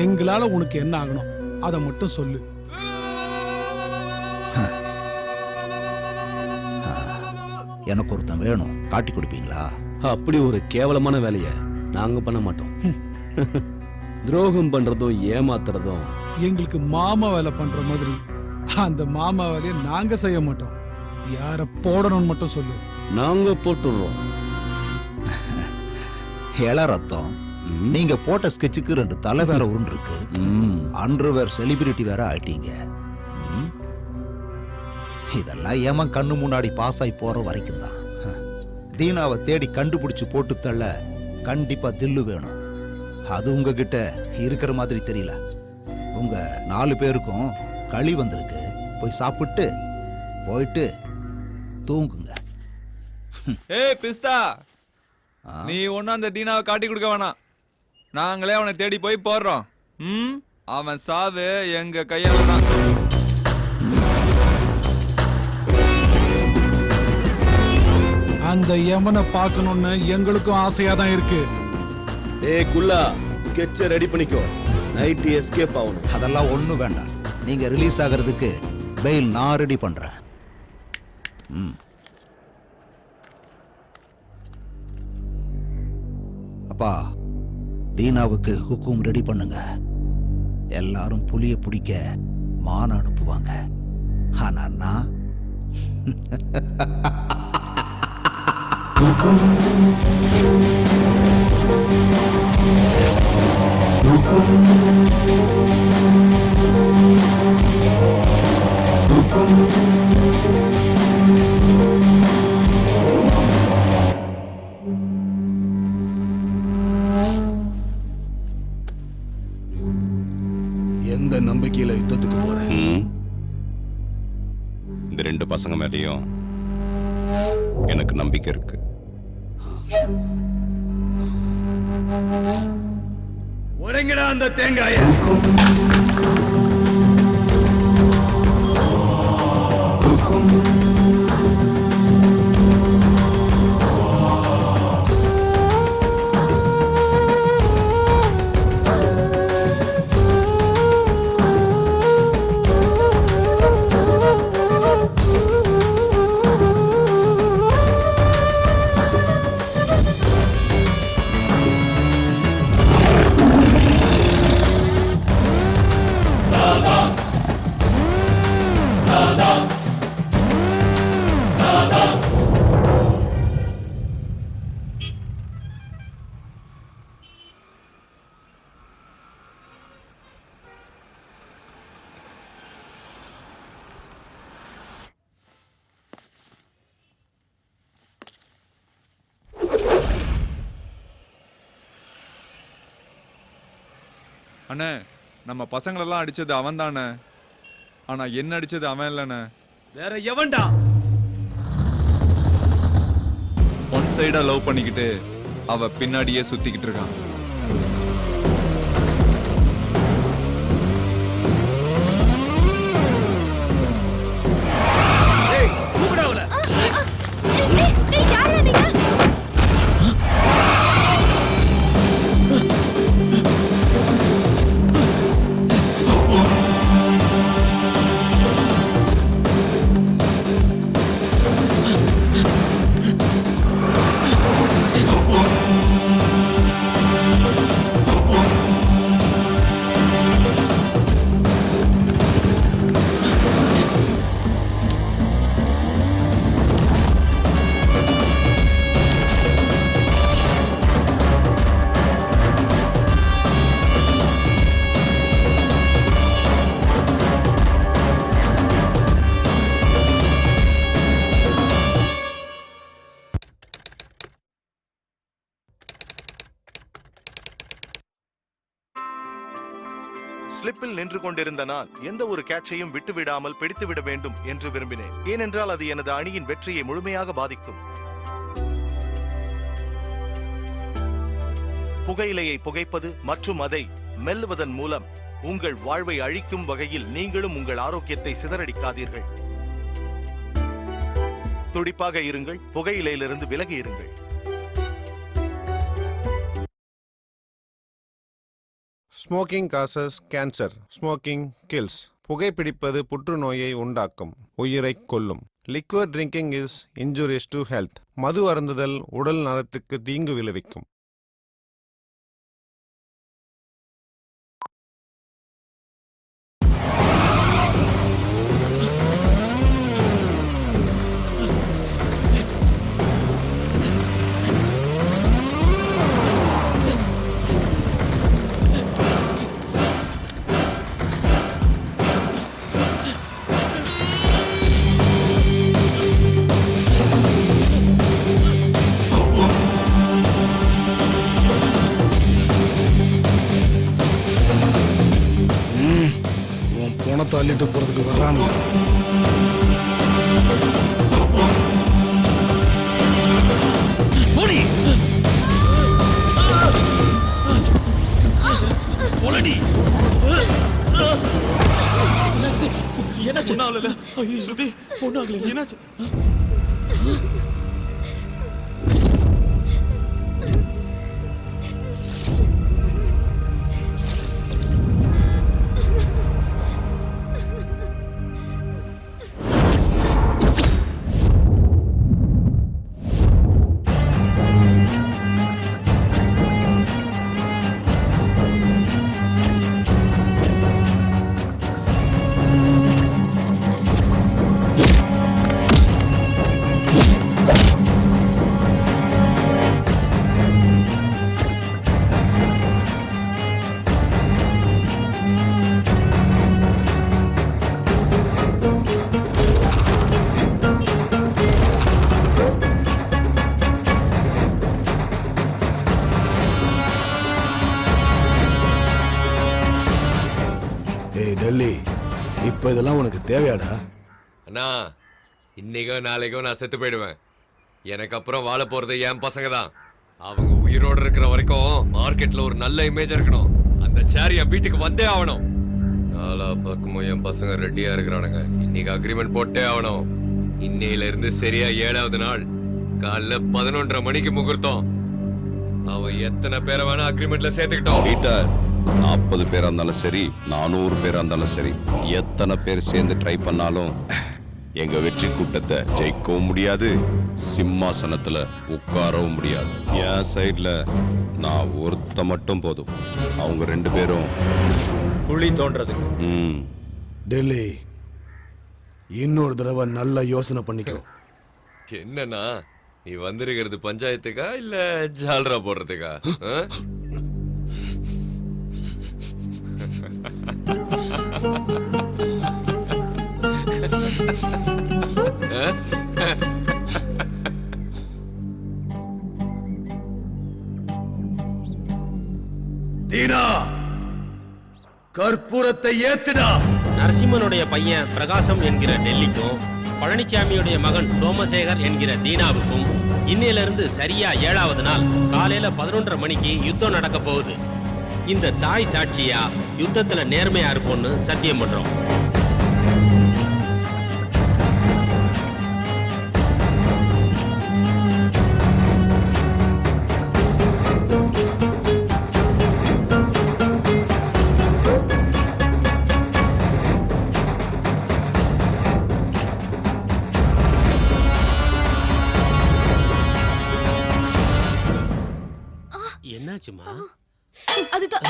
எங்களால உனக்கு என்ன ஆகணும் அதை மட்டும் சொல்லு. எனக்கு ஒருத்தன் வேணும், காட்டி கொடுப்பீங்களா? அப்படி ஒரு கேவலமான வேலைய நாங்க பண்ண மாட்டோம். துரோகம் பண்றதும் ஏமாத்துறதும் எங்களுக்கு மாமா வேலை பண்ற மாதிரி அந்த மாமா வேலையை நாங்க செய்ய மாட்டோம். யார போடணும்னு மட்டும் சொல்லு, நாங்க போட்டுடுறோம். இள ரத்தம், நீங்க போட்ட ஸ்கெட்சுக்கு 2 தலை வேற உருண்டு இருக்கு. அண்டர்வேர் செலிபிரிட்டி வேற ஆயிட்டீங்க. இதெல்லாம் ஏமா கண்ணு முன்னாடி பாஸ் ஆகி போற வரைக்கும் தான். தீனாவை தேடி கண்டுபிடிச்சு போட்டு தள்ள கண்டிப்பா தில்லு வேணும். அது உங்ககிட்ட இருக்கிற மாதிரி தெரியல. உங்க 4 பேருக்கும் களி வந்திருக்கு. போய் சாப்பிட்டு போயிட்டு தூங்குங்க. ஏய் பிஸ்தா, நீ ஒன்னும் அந்த தீனாவை காட்டி கொடுக்க வேணாம். நாங்களே அவனை தேடி போய் போடுறோம். அவன் சாவு எங்க கையால தான். அந்த யமனை பார்க்கணும்னு எங்களுக்கும் ஆசையா தான் இருக்கு. ஏய் குல்லா, ஸ்கெட்சை ரெடி பண்ணிக்கோ. நைட் எஸ்கேப் ஆகணும். அதெல்லாம் ஒண்ணும் வேண்டாம். நீங்க ரிலீஸ் ஆகிறதுக்கு பெயில் நான் ரெடி பண்றேன். அப்பா, தீனாவுக்கு ஹுக்கும் ரெடி பண்ணுங்க. எல்லாரும் புலிய பிடிக்க மான் அனுப்புவாங்க. ஆனா நான் எந்த நம்பிக்கையில யுத்தத்துக்கு போறேன்? இந்த 2 பசங்க மேலேயும் எனக்கு நம்பிக்கை இருக்கு. உடைங்கடா அந்த தேங்காய. அண்ணே, நம்ம பசங்களெல்லாம் அடிச்சது அவன் தானே. ஆனா என்ன அடிச்சது அவன் இல்லண்ணே. வேற எவன்டா? ஒன் சைடா லவ் பண்ணிக்கிட்டு அவ பின்னாடியே சுத்திக்கிட்டு இருக்கான். ஸ்லிப்பில் நின்று கொண்டிருந்த நான் எந்த ஒரு கேட்சையும் விட்டுவிடாமல் பிடித்துவிட வேண்டும் என்று விரும்பினேன். ஏனென்றால் அது எனது அணியின் வெற்றியை முழுமையாக பாதிக்கும். புகையிலையை புகைப்பது மற்றும் அதை மெல்லுவதன் மூலம் உங்கள் வாழ்வை அழிக்கும் வகையில் நீங்களும் உங்கள் ஆரோக்கியத்தை சிதறடிக்காதீர்கள். துடிப்பாக இருங்கள், புகையிலையிலிருந்து விலகி இருங்கள். Smoking causes cancer, smoking kills. புகைப்பிடிப்பது புற்றுநோயை உண்டாக்கும், உயிரை கொல்லும். Liquid drinking is injurious to health. மது அருந்துதல் உடல் நலத்துக்கு தீங்கு விளைவிக்கும். பணத்தை அள்ளிட்டு போறதுக்கு வர்றாங்க. என்னாச்சு? ஸ்ருதி பொண்ணாகல, என்னாச்சு? டெல்லி, இப்ப இதெல்லாம் உனக்கு தேவையாடா? அண்ணா, இன்னைக்கோ நாளைக்கோ நான் செத்து போயிடுவேன். எனக்கு அப்புறம் வாழ போறது என் பசங்க தான். அவங்க உயிரோட இருக்கிற வரைக்கும் மார்க்கெட்ல ஒரு நல்ல இமேஜ் இருக்கணும். அந்த சேர் என் வீட்டுக்கு வந்தே ஆகணும். நாலா பக்கமும் என் பசங்க ரெடியா இருக்கிறானுங்க. இன்னைக்கு அக்ரிமெண்ட் போட்டே ஆகணும். இன்னையில இருந்து சரியா 7வது நாள் காலைல 11:30 மணிக்கு முகூர்த்தம். அவன் எத்தனை பேரை வேணா அக்ரிமெண்ட்ல சேர்த்துக்கிட்டோம். 40 பேரா இருந்தாலும் சரி, 400 பேரா இருந்தாலும் சரி, எத்தனை பேர் சேர்ந்து ட்ரை பண்ணாலும் எங்க வெற்றி கூட்டத்தை ஜெயிக்கவும் முடியாது, சிம்மாசனத்துல உட்காரவும் முடியாது. என் சைட்ல நான் ஒருத்த மட்டும் போதும். அவங்க 2 பேரும் குழி தோன்றது. டெல்லி, இன்னொரு தடவை நல்லா யோசனை பண்ணிக்கோ. என்னன்னா, நீ வந்திருக்கிறது பஞ்சாயத்துக்கா இல்ல ஜால்ரா போடுறதுக்கா? தீனா, கற்பூரத்தை ஏத்துடா. நரசிம்மனுடைய பையன் பிரகாசம் என்கிற டெல்லிக்கும் பழனிசாமியுடைய மகன் சோமசேகர் என்கிற தீனாவுக்கும் இன்னையிலிருந்து சரியா 7வது நாள் காலையில 11:30 மணிக்கு யுத்தம் நடக்க போகுது. இந்த தாய் சாட்சியா யுத்தத்துல நேர்மையா இருப்போம்னு சத்தியம் பண்றோம். என்னாச்சுமா? அதுதான்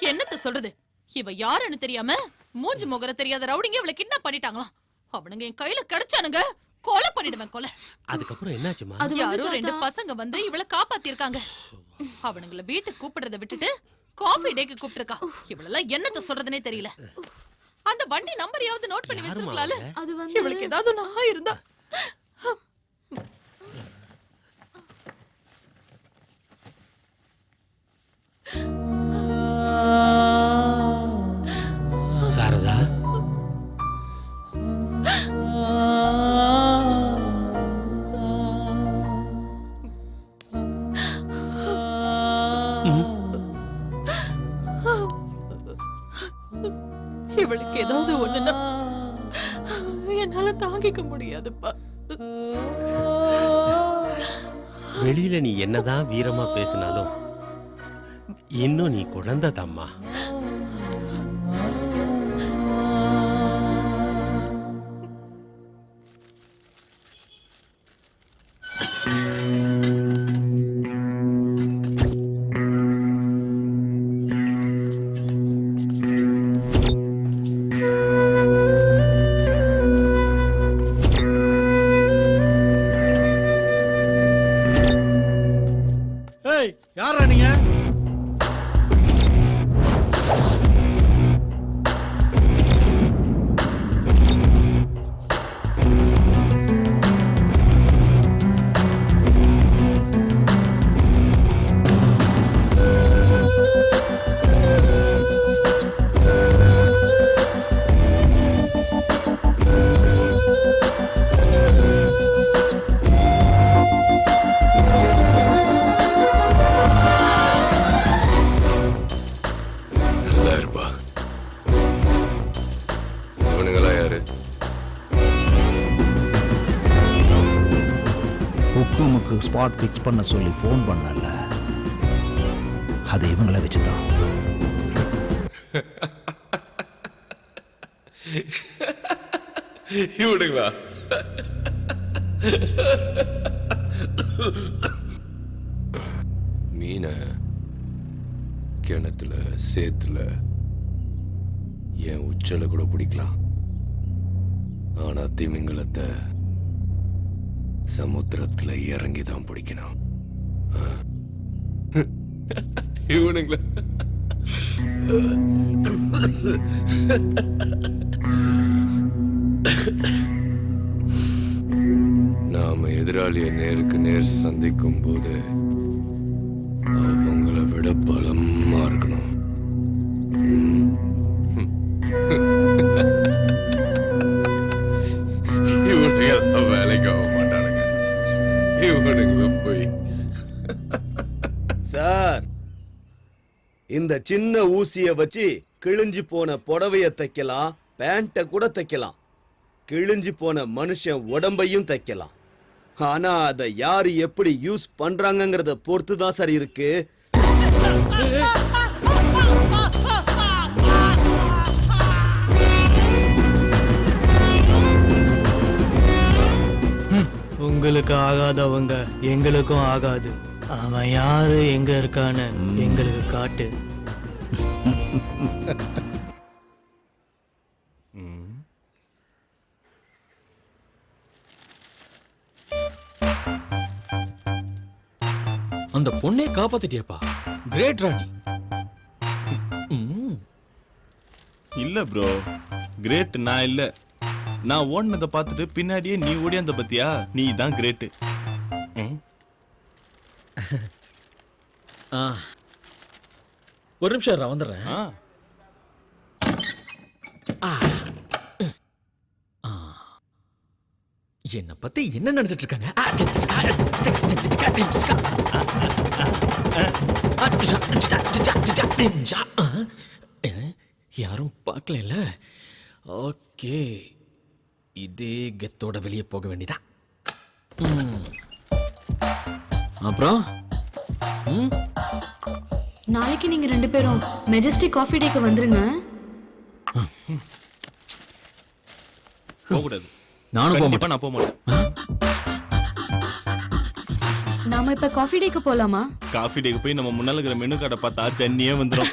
என்னத்த சொல்றது, இவ யாருன்னு தெரியாம மூஞ்சி முகர தெரியாத ரவுடிங்க இவளை கிட்னாப் பண்ணிட்டாங்களாம். அவனுங்க என் கையில கிடைச்சானுங்க, கொலை பண்ணிடுவேன் கொலை. அதுக்கப்புறம் என்னாச்சுமா? யாரோ 2 பசங்க வந்து இவளை காப்பாத்திருக்காங்க. அவனுங்கள வீட்டுக்கு கூப்பிடுறத விட்டுட்டு காஃபி டேக்கு கூப்பிட்டுருக்கா. இவளெல்லாம் என்னத்த சொல்றதுனே தெரியல. அந்த வண்டி நம்பரையாவது நோட் பண்ணி வச்சிருக்கலாம்ல. இவளுக்கு ஏதாவது நான் இருந்தா. இவளுக்கு ஏதாவது ஒண்ணுன்னா என்னால தாங்கிக்க முடியாதுப்பா. வெளியில நீ என்னதான் வீரமா பேசினாலும் இன்னும் நீ குழந்தை தாம்மா. ஏய், யாரா நீங்க? நல்லா இருப்பா. இவனுங்களா யாரு? ஹுக்குமுக்கு ஸ்பாட் ஃபிக்ஸ் பண்ண சொல்லி ஃபோன் பண்ணல, அது இவங்கள வச்சுதான். இவனுங்களா? மீனை கிணத்துல சேத்துல என் உச்சல கூட பிடிக்கலாம். ஆனா திமிங்கலத்தை சமுத்திரத்துல இறங்கி தான் பிடிக்கணும். இவனுங்களா? நாம எதிராளியை நேருக்கு நேர் சந்திக்கும் போது அவங்கள விட பலமா இருக்கணும். இவனுங்க எல்லாம் வேலைக்கு ஆக மாட்டானுங்க. இவனுங்கள போய் சார், இந்த சின்ன ஊசிய வச்சு கிழிஞ்சு போன புடவைய தைக்கலாம், பேண்ட கூட தைக்கலாம், கிழிஞ்சு போன மனுஷன் உடம்பையும் தைக்கலாம். ஆனா அதை யாரு எப்படி யூஸ் பண்றாங்கங்கறத பொறுத்து தான் சார் இருக்கு. உங்களுக்கு ஆகாதவங்க எங்களுக்கும் ஆகாது. அவன் யாரு, எங்க இருக்கான்னு எங்களுக்கு காட்டு. அந்த பொண்ணை காப்பாத்திட்டியப்பா. கிரேட் ராணி. இல்ல ப்ரோ, கிரேட் நான் இல்ல. நான் ஓடினதை பார்த்துட்டு பின்னாடியே நீ ஓடியாந்த பத்தியா, நீ தான் கிரேட். ஒரு நிமிஷம் நான் வந்துடுறேன். என்ன பத்தி என்ன நினைச்சிட்டு இருக்காங்க? யாரும் பார்க்கல. ஓகே, இதே கெத்தோட வெளியே போக வேண்டியதா. அப்புறம் நாளைக்கு நீங்க 2 பேரும் மெஜஸ்டிக் காஃபி டேக்கு வந்துருங்க. போக கூடாது. நானும் போக கண்டிப்பா நான் போக மாட்டேன். நாம இப்ப காஃபி டேக்கு போலாமா? காஃபி டேக்கு போய் நம்ம முன்னால இருக்கிற மெனு கார்டை பார்த்தா ஜன்னியே வந்துடும்.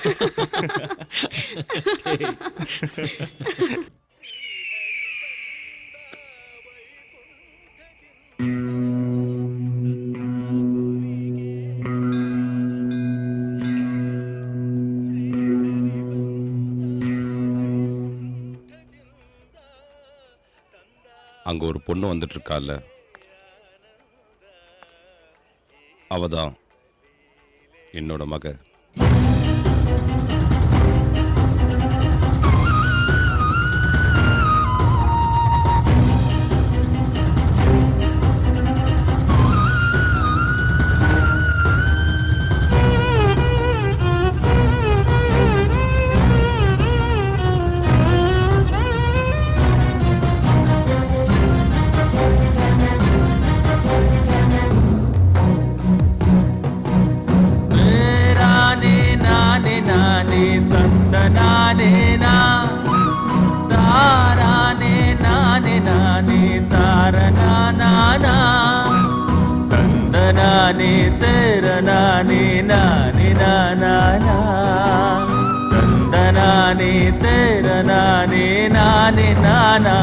அங்க ஒரு பொண்ணு வந்துட்டு இருக்கால, அவதான் என்னோட மக. நானே தேரனானே நானே நானா தந்தனானே தேரனானே நானே நானா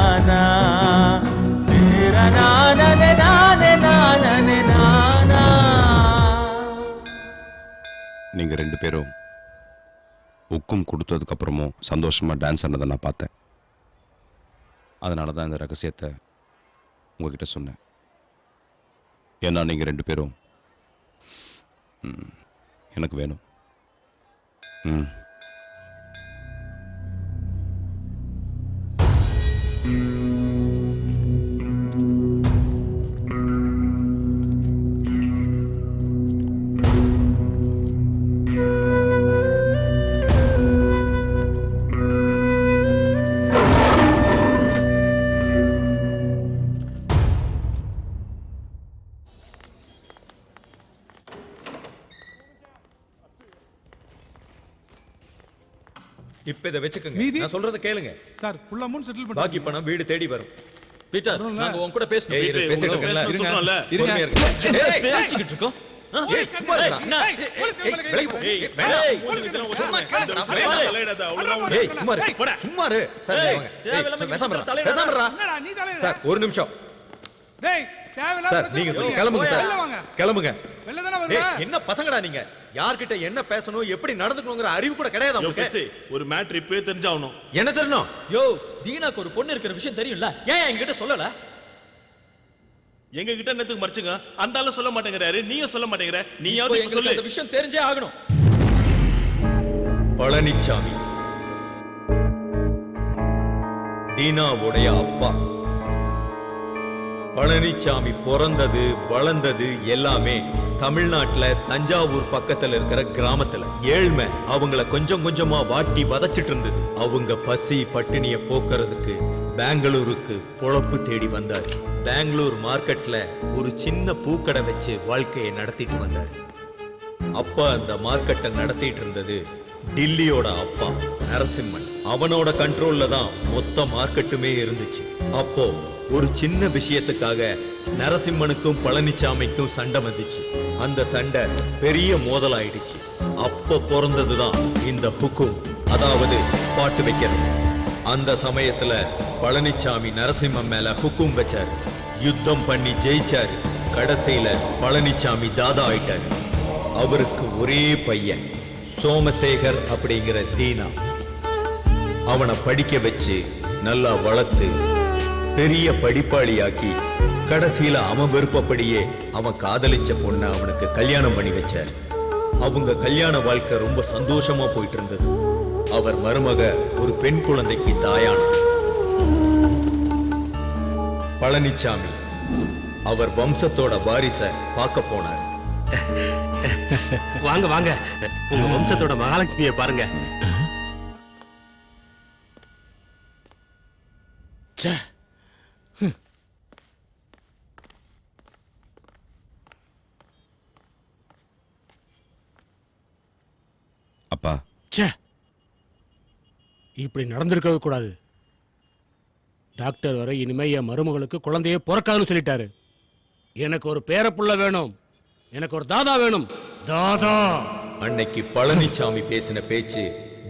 தேரனானே நானே நானே நானா. நீங்க ரெண்டு பேரும் உக்கும் கொடுத்ததுக்கு அப்புறமும் சந்தோஷமா டான்ஸ் ஆனதை நான் பார்த்தேன். அதனால தான் இந்த ரகசியத்தை உங்ககிட்ட சொன்னேன். ஏன்னா நீங்க ரெண்டு பேரும் எனக்கு வேணும். இப்ப இதை வச்சுக்கோங்க. நான் சொல்றத கேளுங்க சார். ஃபுல் அமௌண்ட் செட்டில் பண்ணி பாக்கி பணம் வீடு தேடி வரும். பீட்டர், நாங்க உன் கூட பேசணும். ஏய், இரு, பேசிட்டு இருக்கேன்ல. சொல்றோம்ல. பொறுமையா இருங்க. ஏய், பேசிக்கிட்டு இருக்கோம். ஏய், சும்மா இருடா. ஏய், சும்மா இரு. சும்மா இரு. சார், வாங்க. ஏய், பேசாம இருடா. சார், ஒரு நிமிஷம். டேய், தேவையில்லாம சார், நீங்க கிளம்புங்க சார். கிளம்புங்க. வெளில தான ஏய், வருவ. என்ன பசங்கடா நீங்க? யார்கிட்ட என்ன பேசணும், எப்படி நடந்துக்கணும்ங்கற அறிவு கூட கிடையாது உங்களுக்கு. ஒரு மேட்டர் இப்பவே தெரிஞ்சாகணும். என்ன தெரியணும்? யோ, தீனாக்கு ஒரு பொண்ணு இருக்கிற விஷயம் தெரியும்ல, ஏன் என்கிட்ட சொல்லல? எங்க கிட்ட என்னத்துக்கு மறைச்சுங்க? அந்த ஆளு சொல்ல மாட்டேங்கிறாரு, நீயும் சொல்ல மாட்டேங்கிற. நீயாவது இப்ப சொல்லு. இந்த விஷயம் தெரிஞ்சே ஆகணும். பழனிச்சாமி தீனாவுடைய அப்பா. பழனிச்சாமி பிறந்தது வளர்ந்தது எல்லாமே தமிழ்நாட்டுல தஞ்சாவூர் பக்கத்துல இருக்கிற கிராமத்துல. ஏழ்மை அவங்கள கொஞ்சம் கொஞ்சமா வாட்டி வதச்சிட்டு இருந்தது. அவங்க பசி பட்டினிய போக்குறதுக்கு பெங்களூருக்கு பொழப்பு தேடி வந்தாரு. பெங்களூர் மார்க்கெட்ல ஒரு சின்ன பூக்கடை வச்சு வாழ்க்கையை நடத்திட்டு வந்தாரு. அப்பா அந்த மார்க்கெட்டை நடத்திட்டு இருந்தது டில்லியோட அப்பா நரசிம்மன். அவனோட கண்ட்ரோல்ல தான் மொத்த மார்க்கெட்டுமே இருந்துச்சு. அப்போ ஒரு சின்ன விஷயத்துக்காக நரசிம்மனுக்கும் பழனிச்சாமிக்கும் சண்டை வந்துச்சு. அந்த சண்டை பெரிய மோதலாயிடுச்சு. அப்ப பிறந்ததுதான் இந்த ஹுக்கும், அதாவது ஸ்பாட் வைக்கிறது. அந்த சமயத்துல பழனிச்சாமி நரசிம்மன் மேல ஹுக்கும் வச்சாரு. யுத்தம் பண்ணி ஜெயிச்சாரு. கடைசியில பழனிச்சாமி தாதா ஆயிட்டாரு. அவருக்கு ஒரே பையன் சோமசேகர் அப்படிங்கிற தீனா. அவனை படிக்க வச்சு நல்லா வளர்த்து பெரிய படிப்பாளியாக்கி கடைசியில அவன் விருப்பப்படியே அவன் காதலிச்ச பொண்ணை அவனுக்கு கல்யாணம் பண்ணி வச்சார். அவங்க கல்யாண வாழ்க்கை ரொம்ப சந்தோஷமா போயிட்டு இருந்தது. அவர் மருமக ஒரு பெண் குழந்தைக்கு தாயானார். பழனிச்சாமி அவர் வம்சத்தோட வாரிச பார்க்க போனார். வாங்க வாங்க, உங்க வம்சத்தோட மகாலட்சுமியை பாருங்க. அப்பா, இப்படி நடந்திருக்கவே கூடாது. டாக்டர் வரை இனிமே என் மருமகளுக்கு குழந்தையே பிறக்காதுன்னு சொல்லிட்டாரு. எனக்கு ஒரு பேரப்புள்ள வேணும், எனக்கு ஒரு தாதா வேணும். தாதா. அன்னைக்கு பழனிச்சாமி பேசின பேச்சு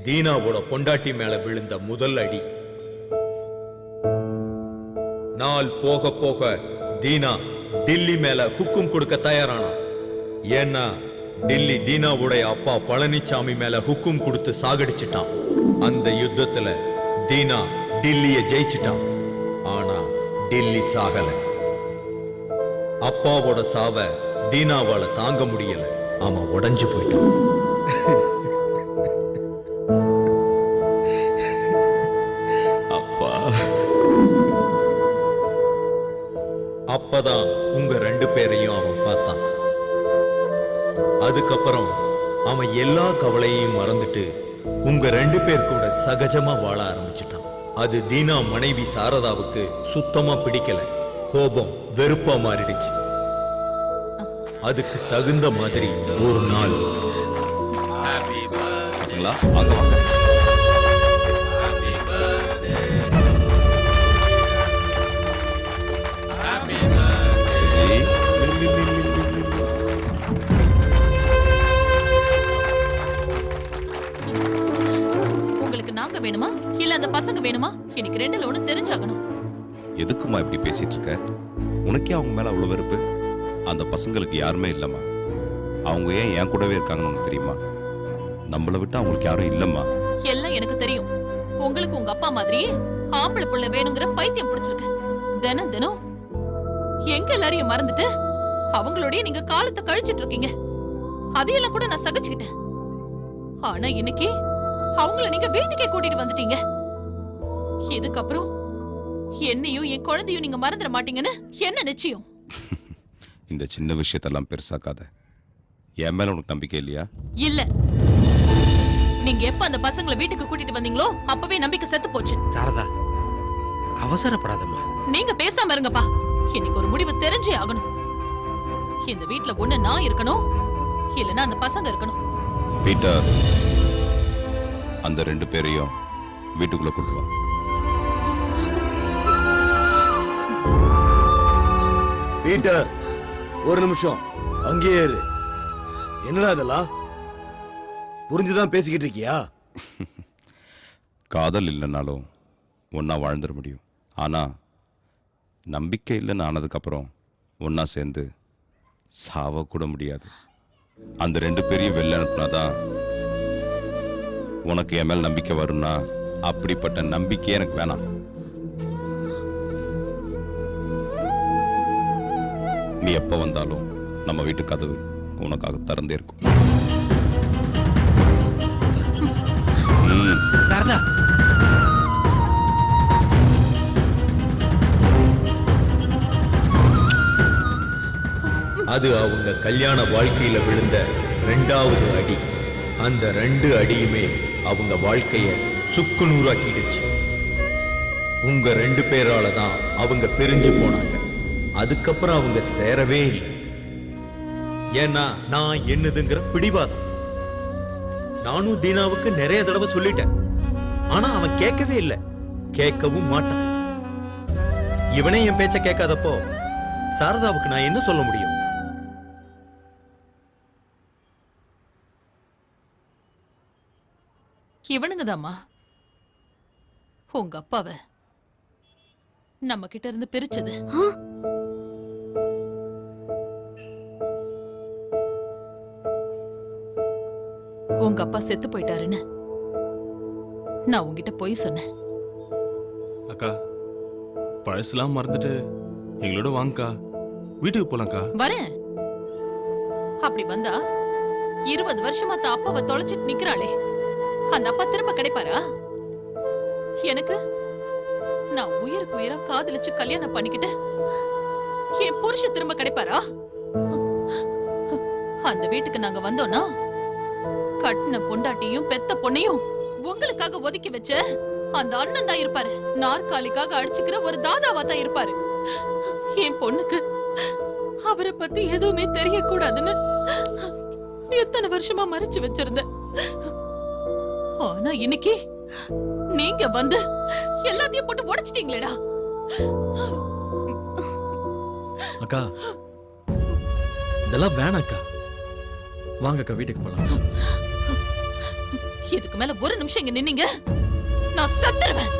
தீனாவோட பொண்டாட்டி மேல விழுந்த முதல் அடி. நாள் போக போக தீனா டில்லி மேல ஹுக்கும் கொடுக்க தயாரானா. ஏன்னா டில்லி தீனாவுடைய அப்பா பழனிச்சாமி மேல ஹுக்கும் கொடுத்து சாகடிச்சிட்டான். அந்த யுத்தத்துல தீனா டில்லிய ஜெயிச்சிட்டான். ஆனா டில்லி சாகல. அப்பாவோட சாவ தீனாவால தாங்க முடியல. அவன் உடைஞ்சு போயிட்டான். அப்பா. அப்பதான் உங்க ரெண்டு பேரையும் அவன் பார்த்தான். அதுக்கப்புறம் அவன் எல்லா கவலையையும் மறந்துட்டு உங்க ரெண்டு பேர் கூட சகஜமா வாழ ஆரம்பிச்சிட்டான். அது தீனா மனைவி சாரதாவுக்கு சுத்தமா பிடிக்கல. கோபம் வெறுப்பா மாறிடுச்சு. அதுக்கு தகுந்த மாதிரி ஒரு நாள் பசங்களா வாங்க வாங்க. வேணுமா இல்ல அந்த பசங்க வேணுமா? எனக்கு ரெண்டுல ஒண்ணு தெரிஞ்சாகணும். எதுக்குமா இப்படி பேசிட்டு இருக்க? உனக்கே அவங்க மேல அவ்வளவு வெறுப்பு? அந்த பசங்களுக்கு யாருமே இல்லம்மா. அவங்க ஏன் என் கூடவே இருக்காங்கன்னு உனக்கு தெரியுமா? நம்மளை விட்டு அவங்களுக்கு யாரும் இல்லம்மா. எல்லாம் எனக்கு தெரியும். உங்களுக்கு உங்க அப்பா மாதிரி ஆம்பளை புள்ள வேணுங்கிற பைத்தியம் பிடிச்சிருக்கு. தினம் தினம் எங்க எல்லாரையும் மறந்துட்டு அவங்களோடய நீங்க காலத்தை கழிச்சிட்டு இருக்கீங்க. அதையெல்லாம் கூட நான் சகிச்சுக்கிட்டேன். ஆனா இன்னைக்கு அவங்கள நீங்க வீட்டுக்கே கூட்டிட்டு வந்துட்டீங்க. இதுக்கப்புறம் என்னையும் என் குழந்தையும் நீங்க மறந்துட மாட்டீங்கன்னு என்ன நிச்சயம்? இந்த சின்ன விஷயத்தெல்லாம் பெருசாக்காத. என் மேல உனக்கு நம்பிக்கை இல்லையா? இல்ல. நீங்க எப்ப அந்த பசங்களை வீட்டுக்கு கூட்டிட்டு வந்தீங்களோ அப்பவே நம்பிக்கை செத்து போச்சு. சாரதா, அவசரப்படாதம்மா. நீங்க பேசாம இருங்கப்பா. இன்னைக்கு ஒரு முடிவு தெரிஞ்சே ஆகணும். இந்த வீட்ல ஒண்ணு நான் இருக்கணும், இல்லனா அந்த பசங்க இருக்கணும். பீட்டர், அந்த 2 பேரையும் வீட்டுக்குள்ள கூட்டு வா. பீட்டர், ஒரு நிமிஷம் அங்கேயே இரு. என்னடா இதெல்லாம்? புரிஞ்சுதான் பேசிக்கிட்டு இருக்கியா? காதல் இல்லைன்னாலும் ஒன்னா வாழ்ந்துட முடியும். ஆனா நம்பிக்கை இல்லைன்னு ஆனதுக்கப்புறம் ஒன்னா சேர்ந்து சாவ கூட முடியாது. அந்த 2 பேரையும் வெளில அனுப்புனாதான் உனக்கு என் மேல் நம்பிக்கை வரும்னா அப்படிப்பட்ட நம்பிக்கையே எனக்கு வேணாம். நீ எப்ப வந்தாலும் நம்ம வீட்டு கதவு உனக்காக திறந்தே இருக்கும். சாரதா, அது அவங்க கல்யாண வாழ்க்கையில விழுந்த 2வது அடி. அந்த 2 அடியுமே அவங்க வாழ்க்கைய சுக்குநூறாக்கிடுச்சு. உங்க 2 பேரால தான் அவங்க பிரிஞ்சு போனாங்க. அதுக்கப்புறம் அவங்க சேரவே இல்லை. ஏன்னா நான் என்னதுங்கிற பிடிவாதம். நானும் தீனாவுக்கு நிறைய தடவை சொல்லிட்டேன். ஆனா அவன் கேட்கவே இல்லை, கேட்கவும் மாட்டான். இவனே என் பேச்ச கேட்காதப்போ சாரதாவுக்கு நான் என்ன சொல்ல முடியும்? இவனுங்கதாம்மா உங்க அப்பாவை நம்ம கிட்ட இருந்து பிரிச்சது. உங்க அப்பா செத்து போயிட்டாருன்னு நான் உங்ககிட்ட போய் சொன்னேன். அக்கா, பழசுலாம் மறந்துட்டு எங்களோட வாங்கக்கா, வீட்டுக்கு போலாம்க்கா. வரேன். அப்படி வந்தா 20 வருஷமா தான் அப்பாவை தொலைச்சிட்டு நிக்கிறாளே, அந்த அப்பா திரும்ப கிடைப்பாரா? எனக்கு நான் உயிருக்கு உயிரா காதலிச்சு கல்யாணம் பண்ணிக்கிட்டு என் புருஷ திரும்ப கிடைப்பாரா? அந்த வீட்டுக்கு நாங்க வந்தோம்னா கட்டின பொண்டாட்டியும் பெத்த பொண்ணையும் உங்களுக்காக ஒதுக்கி வச்ச அந்த அண்ணன் தான் இருப்பாரு. நாற்காலிக்காக அடிச்சுக்கிற ஒரு தாதாவா தான் இருப்பாரு. என் பொண்ணுக்கு அவரை பத்தி எதுவுமே தெரியக்கூடாதுன்னு எத்தனை வருஷமா மறைச்சு வச்சிருந்த. ஆனா இன்னைக்கு நீங்க வந்து எல்லாத்தையும் போட்டு உடைச்சிட்டீங்களேடா. அக்கா, இதெல்லாம் வேணாக்கா. வாங்கக்கா, வீட்டுக்கு போலாம். இதுக்கு மேல ஒரு நிமிஷம் இங்க நின்னீங்க நான் சத்துருவேன்.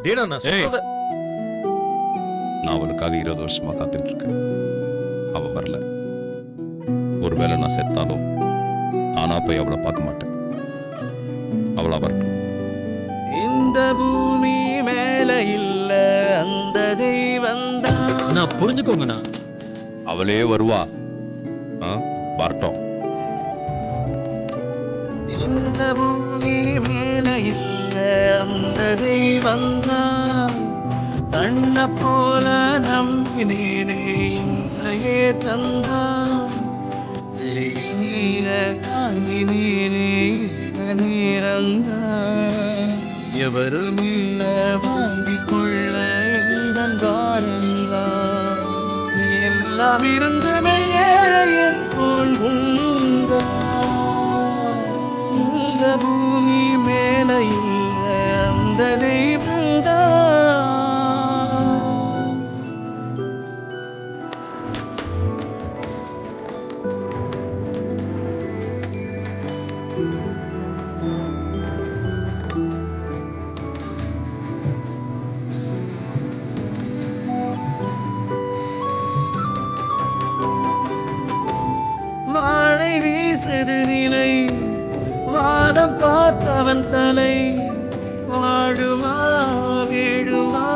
தீனா, நான் சொல்றத நான் அவளுக்காக 20 வருஷமா காத்துட்டு இருக்கேன். அவ வரல. ஒருவேளை நான் செத்தாலும் நானா போய் அவளை பார்க்க மாட்டேன். அவளா வரட்டும். இந்த பூமி மேல இல்ல அந்த தெய்வம் தான். நான் புரிஞ்சுக்கோங்கண்ணா. அவளே வருவா. வரட்டும். இந்த பூமி மேல இல்ல அந்த தெய்வம் தான். கண்ண போல நம்பினேனே இன்சையே தந்தான். நீர காந்தினேனே நேரந்தான். எவரும் இல்ல வாங்கிக் கொள்ள எந்தன் எல்லாம் இருந்துமே ஏழையன் போல் உண்டா இந்த பூமி மேல இல்ல அந்த தெய்வம்தான் வாழை வீசுது நிலை வானம் பார்த்தவன் தலை வாழுமா வீழுமா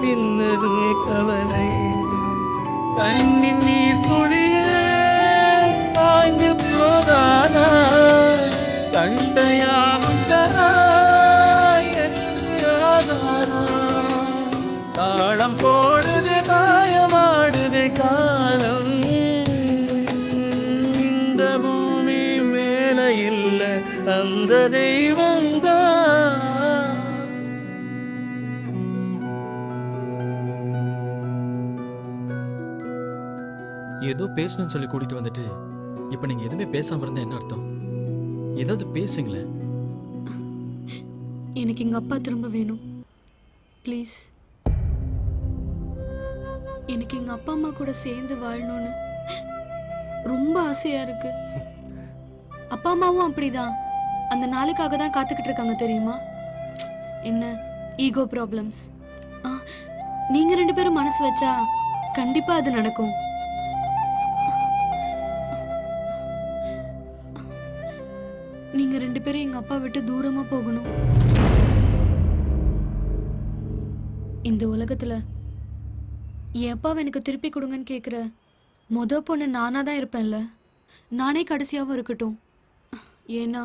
தின்னது கவலை கண்ணின் நீர் துளிய பாய்ந்து போதானா கண்டையாண்டாய் தாளம் போடுது காயமாடுது காலம் இந்த பூமி மேல இல்ல அந்த தெய்வம்தான் ஏதோ பேசணும்னு சொல்லி கூட்டிட்டு வந்துட்டு இப்ப நீங்க எதுவுமே பேசாம இருந்தா என்ன அர்த்தம்? ஏதாவது பேசுங்களேன். எனக்கு எங்க அப்பா திரும்ப வேணும் ப்ளீஸ். எனக்கு எங்க அப்பா அம்மா கூட சேர்ந்து வாழணும்னு ரொம்ப ஆசையா இருக்கு. அப்பா அம்மாவும் அப்படிதான் அந்த நாளுக்காக தான் காத்துக்கிட்டு இருக்காங்க தெரியுமா? என்ன ஈகோ ப்ராப்ளம்ஸ். நீங்க 2 பேரும் மனசு வச்சா கண்டிப்பா அது நடக்கும். நீங்க 2 பேரும் எங்க அப்பா விட்டு தூரமா போகணும். இந்த உலகத்துல என் அப்பாவை எனக்கு திருப்பி கொடுங்கன்னு கேக்குற மொத பொண்ணு நானா தான் இருப்பேன்ல. நானே கடைசியாவும் இருக்கட்டும். ஏன்னா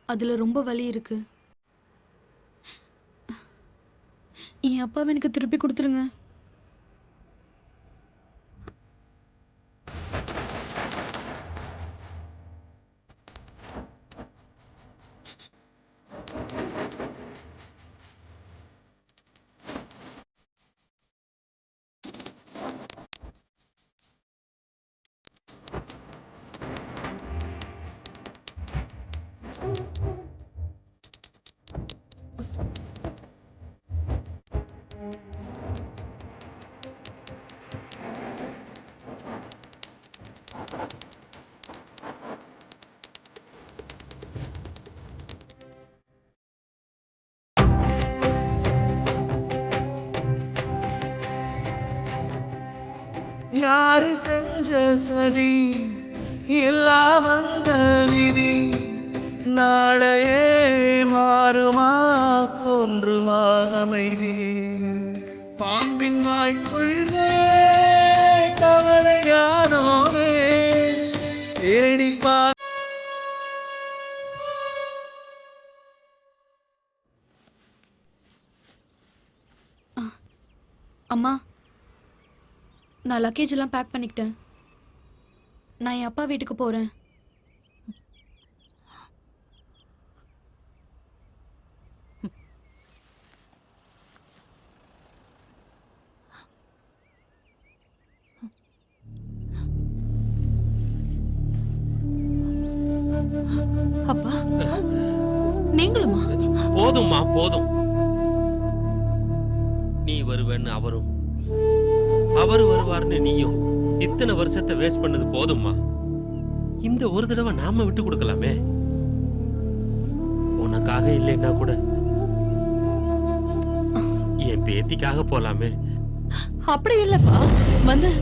அதுல ரொம்ப வலி இருக்கு. என் அப்பாவை எனக்கு திருப்பி கொடுத்துருங்க. யாரு செஞ்ச சதி இல்லா வந்த விதி நாளையே மாறுமா தோன்றுமா அமைதி பாம்பின் வாய்க்குள்ளே கவலையானோரே தேடிப்பா. அம்மா, நான் லக்கேஜ் எல்லாம் பேக் பண்ணிக்கிட்டேன். நான் என் அப்பா வீட்டுக்கு போறேன். அப்பா நீங்களுமா? போதும்மா போதும். நீ வருவேன்னு அவரும், அவர் வருவார்னு நீயும் இத்தனை வருஷத்தை வேஸ்ட் பண்ணது போதும்மா. இந்த ஒரு தடவை நாம விட்டு கொடுக்கலாமே. உனக்காக இல்லைன்னா கூட என் பேத்திக்காக போலாமே. அப்படி இல்லப்பா. வந்து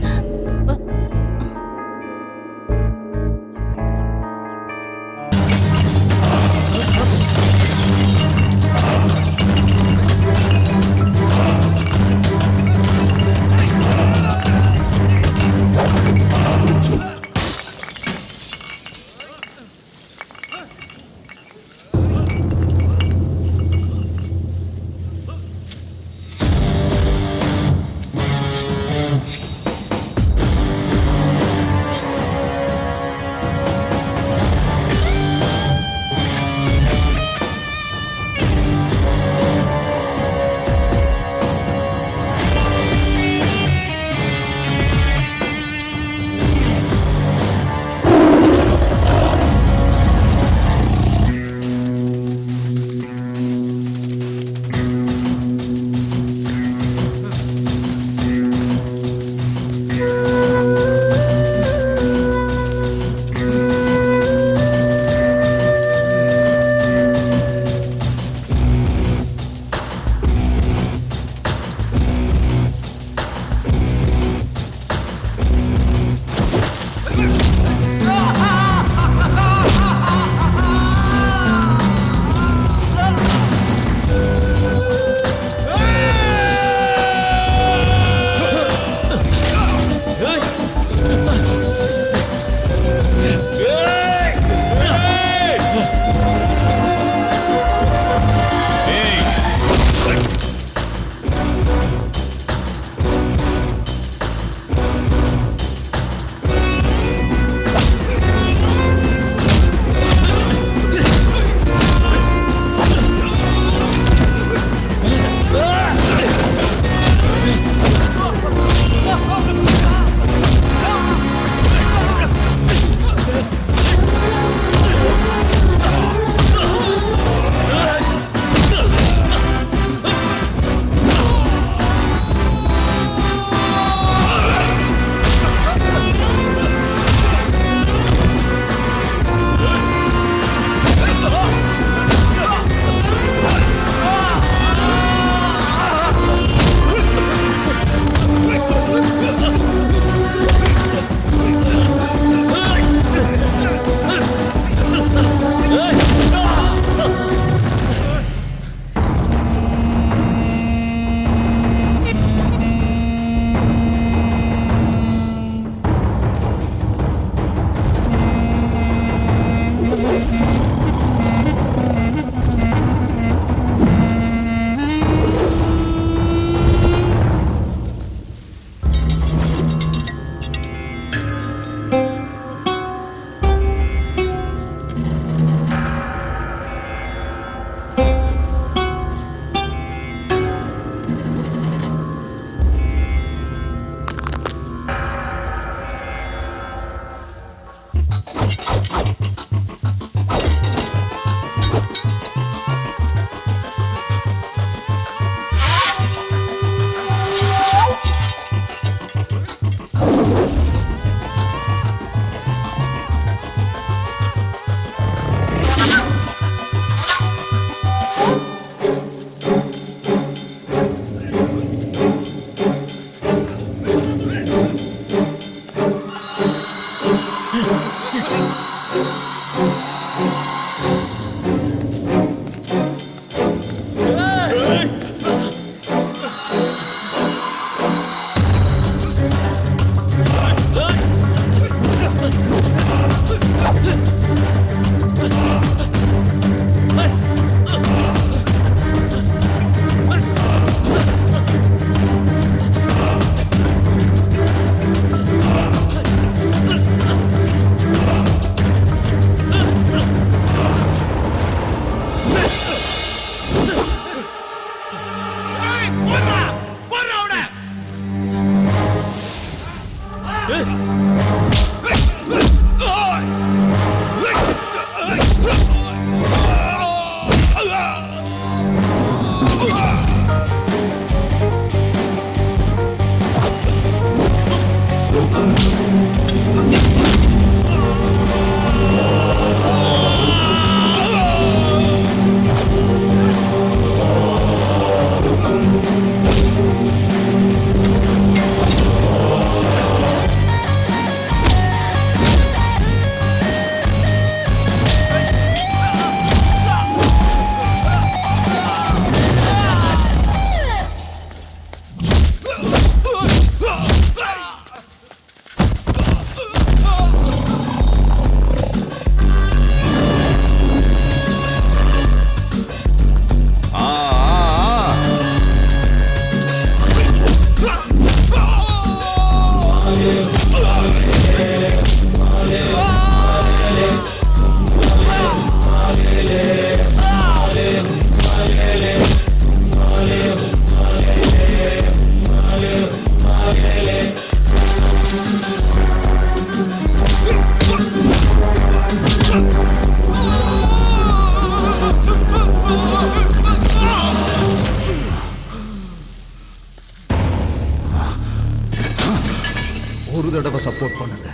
தடவை சப்போர்ட் பண்ணுங்க.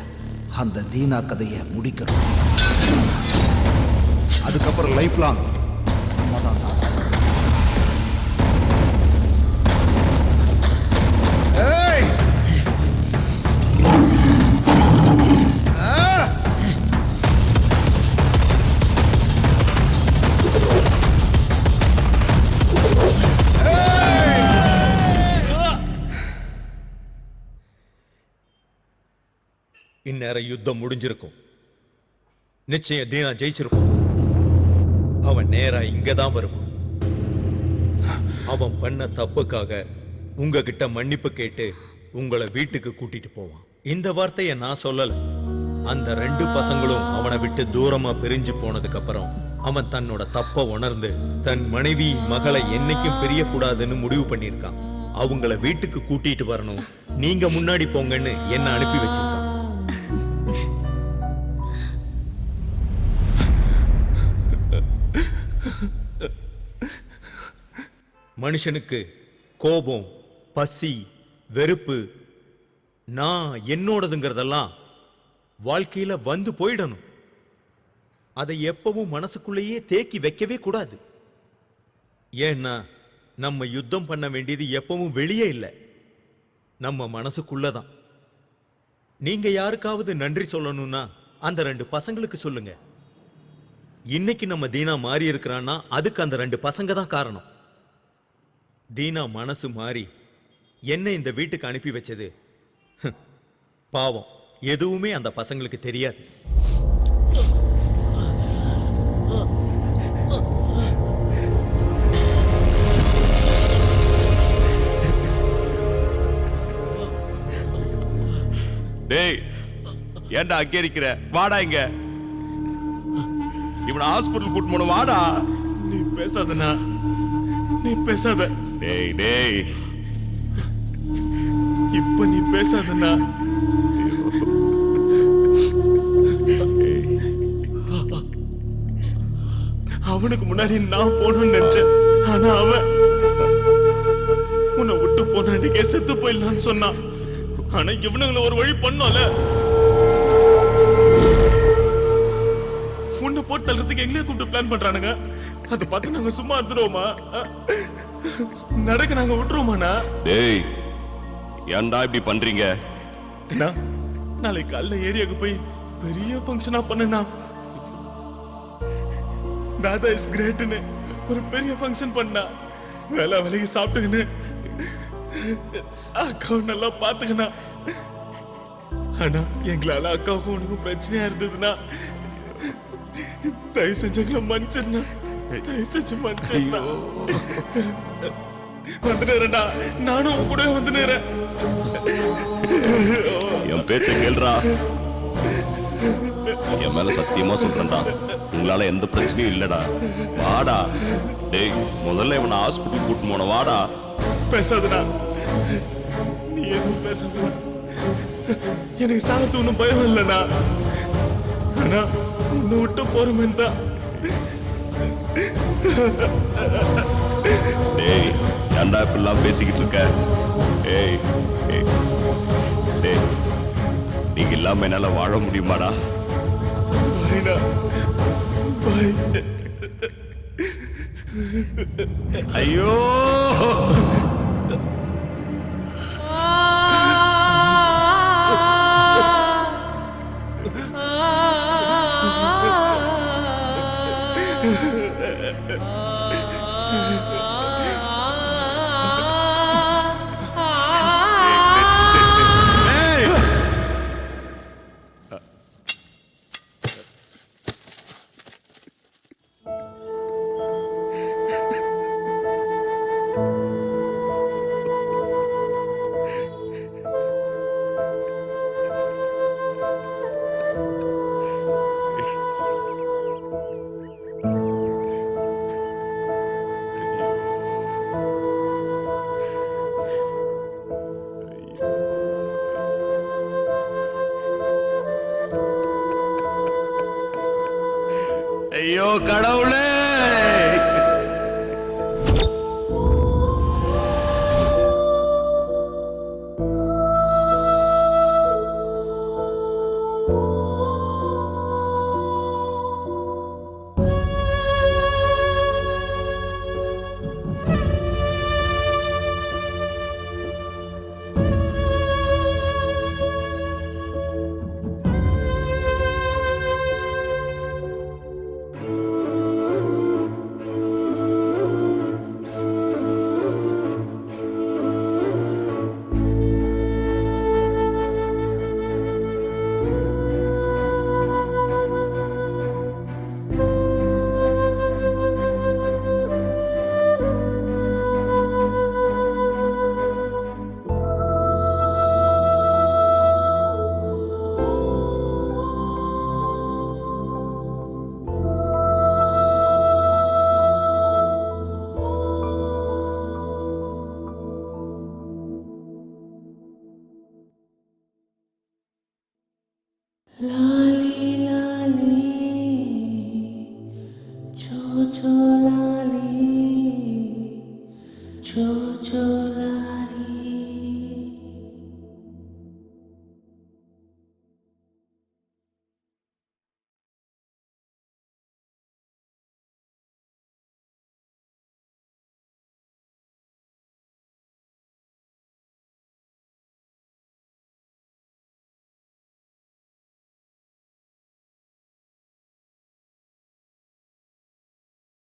அந்த தீனா கதையை முடிக்கணும். அதுக்கப்புறம் லைஃப் லாங் நம்ம தான் தாத்தா. இந்நேரம் யுத்தம் முடிஞ்சிருக்கும். நிச்சயம் தீனா ஜெயிச்சிருக்கும். அவன் நேரா இங்கதான் வருவான். அவன் பண்ண தப்புக்காக உங்ககிட்ட மன்னிப்பு கேட்டு உங்களை வீட்டுக்கு கூட்டிட்டு போவான். இந்த வார்த்தையை நான் சொல்லல. அந்த 2 பசங்களும் அவனை விட்டு தூரமா பிரிஞ்சு போனதுக்கு அப்புறம் அவன் தன்னோட தப்ப உணர்ந்து தன் மனைவி மகளை என்னைக்கும் பிரியக்கூடாதுன்னு முடிவு பண்ணியிருக்கான். அவங்கள வீட்டுக்கு கூட்டிட்டு வரணும், நீங்க முன்னாடி போங்கன்னு என்ன அனுப்பி வச்சிருக்கான். மனுஷனுக்கு கோபம், பசி, வெறுப்பு, நான் என்னோடதுங்கிறதெல்லாம் வாழ்க்கையில வந்து போயிடணும். அதை எப்பவும் மனசுக்குள்ளேயே தேக்கி வைக்கவே கூடாது. ஏன்னா நம்ம யுத்தம் பண்ண வேண்டியது எப்பவும் வெளியே இல்லை, நம்ம மனசுக்குள்ளதான். நீங்க யாருக்காவது நன்றி சொல்லணும்னா அந்த 2 பசங்களுக்கு சொல்லுங்க. இன்னைக்கு நம்ம தீனா மாறி இருக்கிறான்னா அதுக்கு அந்த 2 பசங்க தான் காரணம். தீனா மனசு மாறி என்ன இந்த வீட்டுக்கு அனுப்பி வச்சது பாவம், எதுவுமே அந்த பசங்களுக்கு தெரியாது. டேய், ஏன்டா அங்கே இருக்கிற? வாடா இங்க. இவனை ஹாஸ்பிட்டல் கூட்டு போன, வாடா. நீ பேசாதண்ணா, நீ பேசாத. டேய் டேய், இப்ப நீ பேசாதண்ணா. அவனுக்கு முன்னாடி நான் போகணும்னு நினைச்சேன். ஆனா அவன் உன்னை விட்டு போன அன்னைக்கே செத்து போயிடலான்னு சொன்னான். ஆனா இவனுங்களை ஒரு வழி பண்ணோம்ல. உன்னை போட்டு தள்ளுறதுக்கு எங்களே கூப்பிட்டு பிளான் பண்றானுங்க. அதை பார்த்து நாங்க சும்மா இருந்துருவோமா? நடக்க நாங்க விட்டுருவோமாண்ணா? டேய், ஏன்டா இப்படி பண்றீங்க? நாளைக்கு காலைல ஏரியாவுக்கு போய் பெரிய ஃபங்க்ஷனா பண்ணனா, தாதா இஸ் கிரேட்னு ஒரு பெரிய ஃபங்க்ஷன் பண்ணா, வேலை வேலைக்கு சாப்பிட்டுக்கின்னு அக்காவை நல்லா பாத்துக்கணா. ஆனா எங்களால அக்காவுக்கும் உனக்கும் பிரச்சனையா இருந்ததுன்னா தயவு செஞ்சு எங்களை மன்னிச்சிருந்தா, தயவு செஞ்சு மன்னிச்சிருந்தா. வந்து நேரண்டா, நானும் உன் கூட வந்து நேரேன். என் பேச்ச கேள்றா. என் மேல சத்தியமா சொல்றேன்டா, உங்களால எந்த பிரச்சனையும் இல்லடா. வாடா. டேய், முதல்ல இவனை ஹாஸ்பிட்டல் கூட்டு போன, வாடா. பேசாதடா, நீ எதுவும் பேசாதடா. எனக்கு சாகத்து ஒன்றும் பயம் இல்லைண்ணா. ஆனா உன்னை விட்டு போறமேன் தான். டேய், ஏன்டா இப்பெல்லாம் பேசிக்கிட்டு இருக்க? ஏய் ஏய், டேய், நீங்க இல்லாம என்னால வாழ முடியுமாடா? பாய்டா, பாய். ஐயோ, ஐயோ கடவுளே.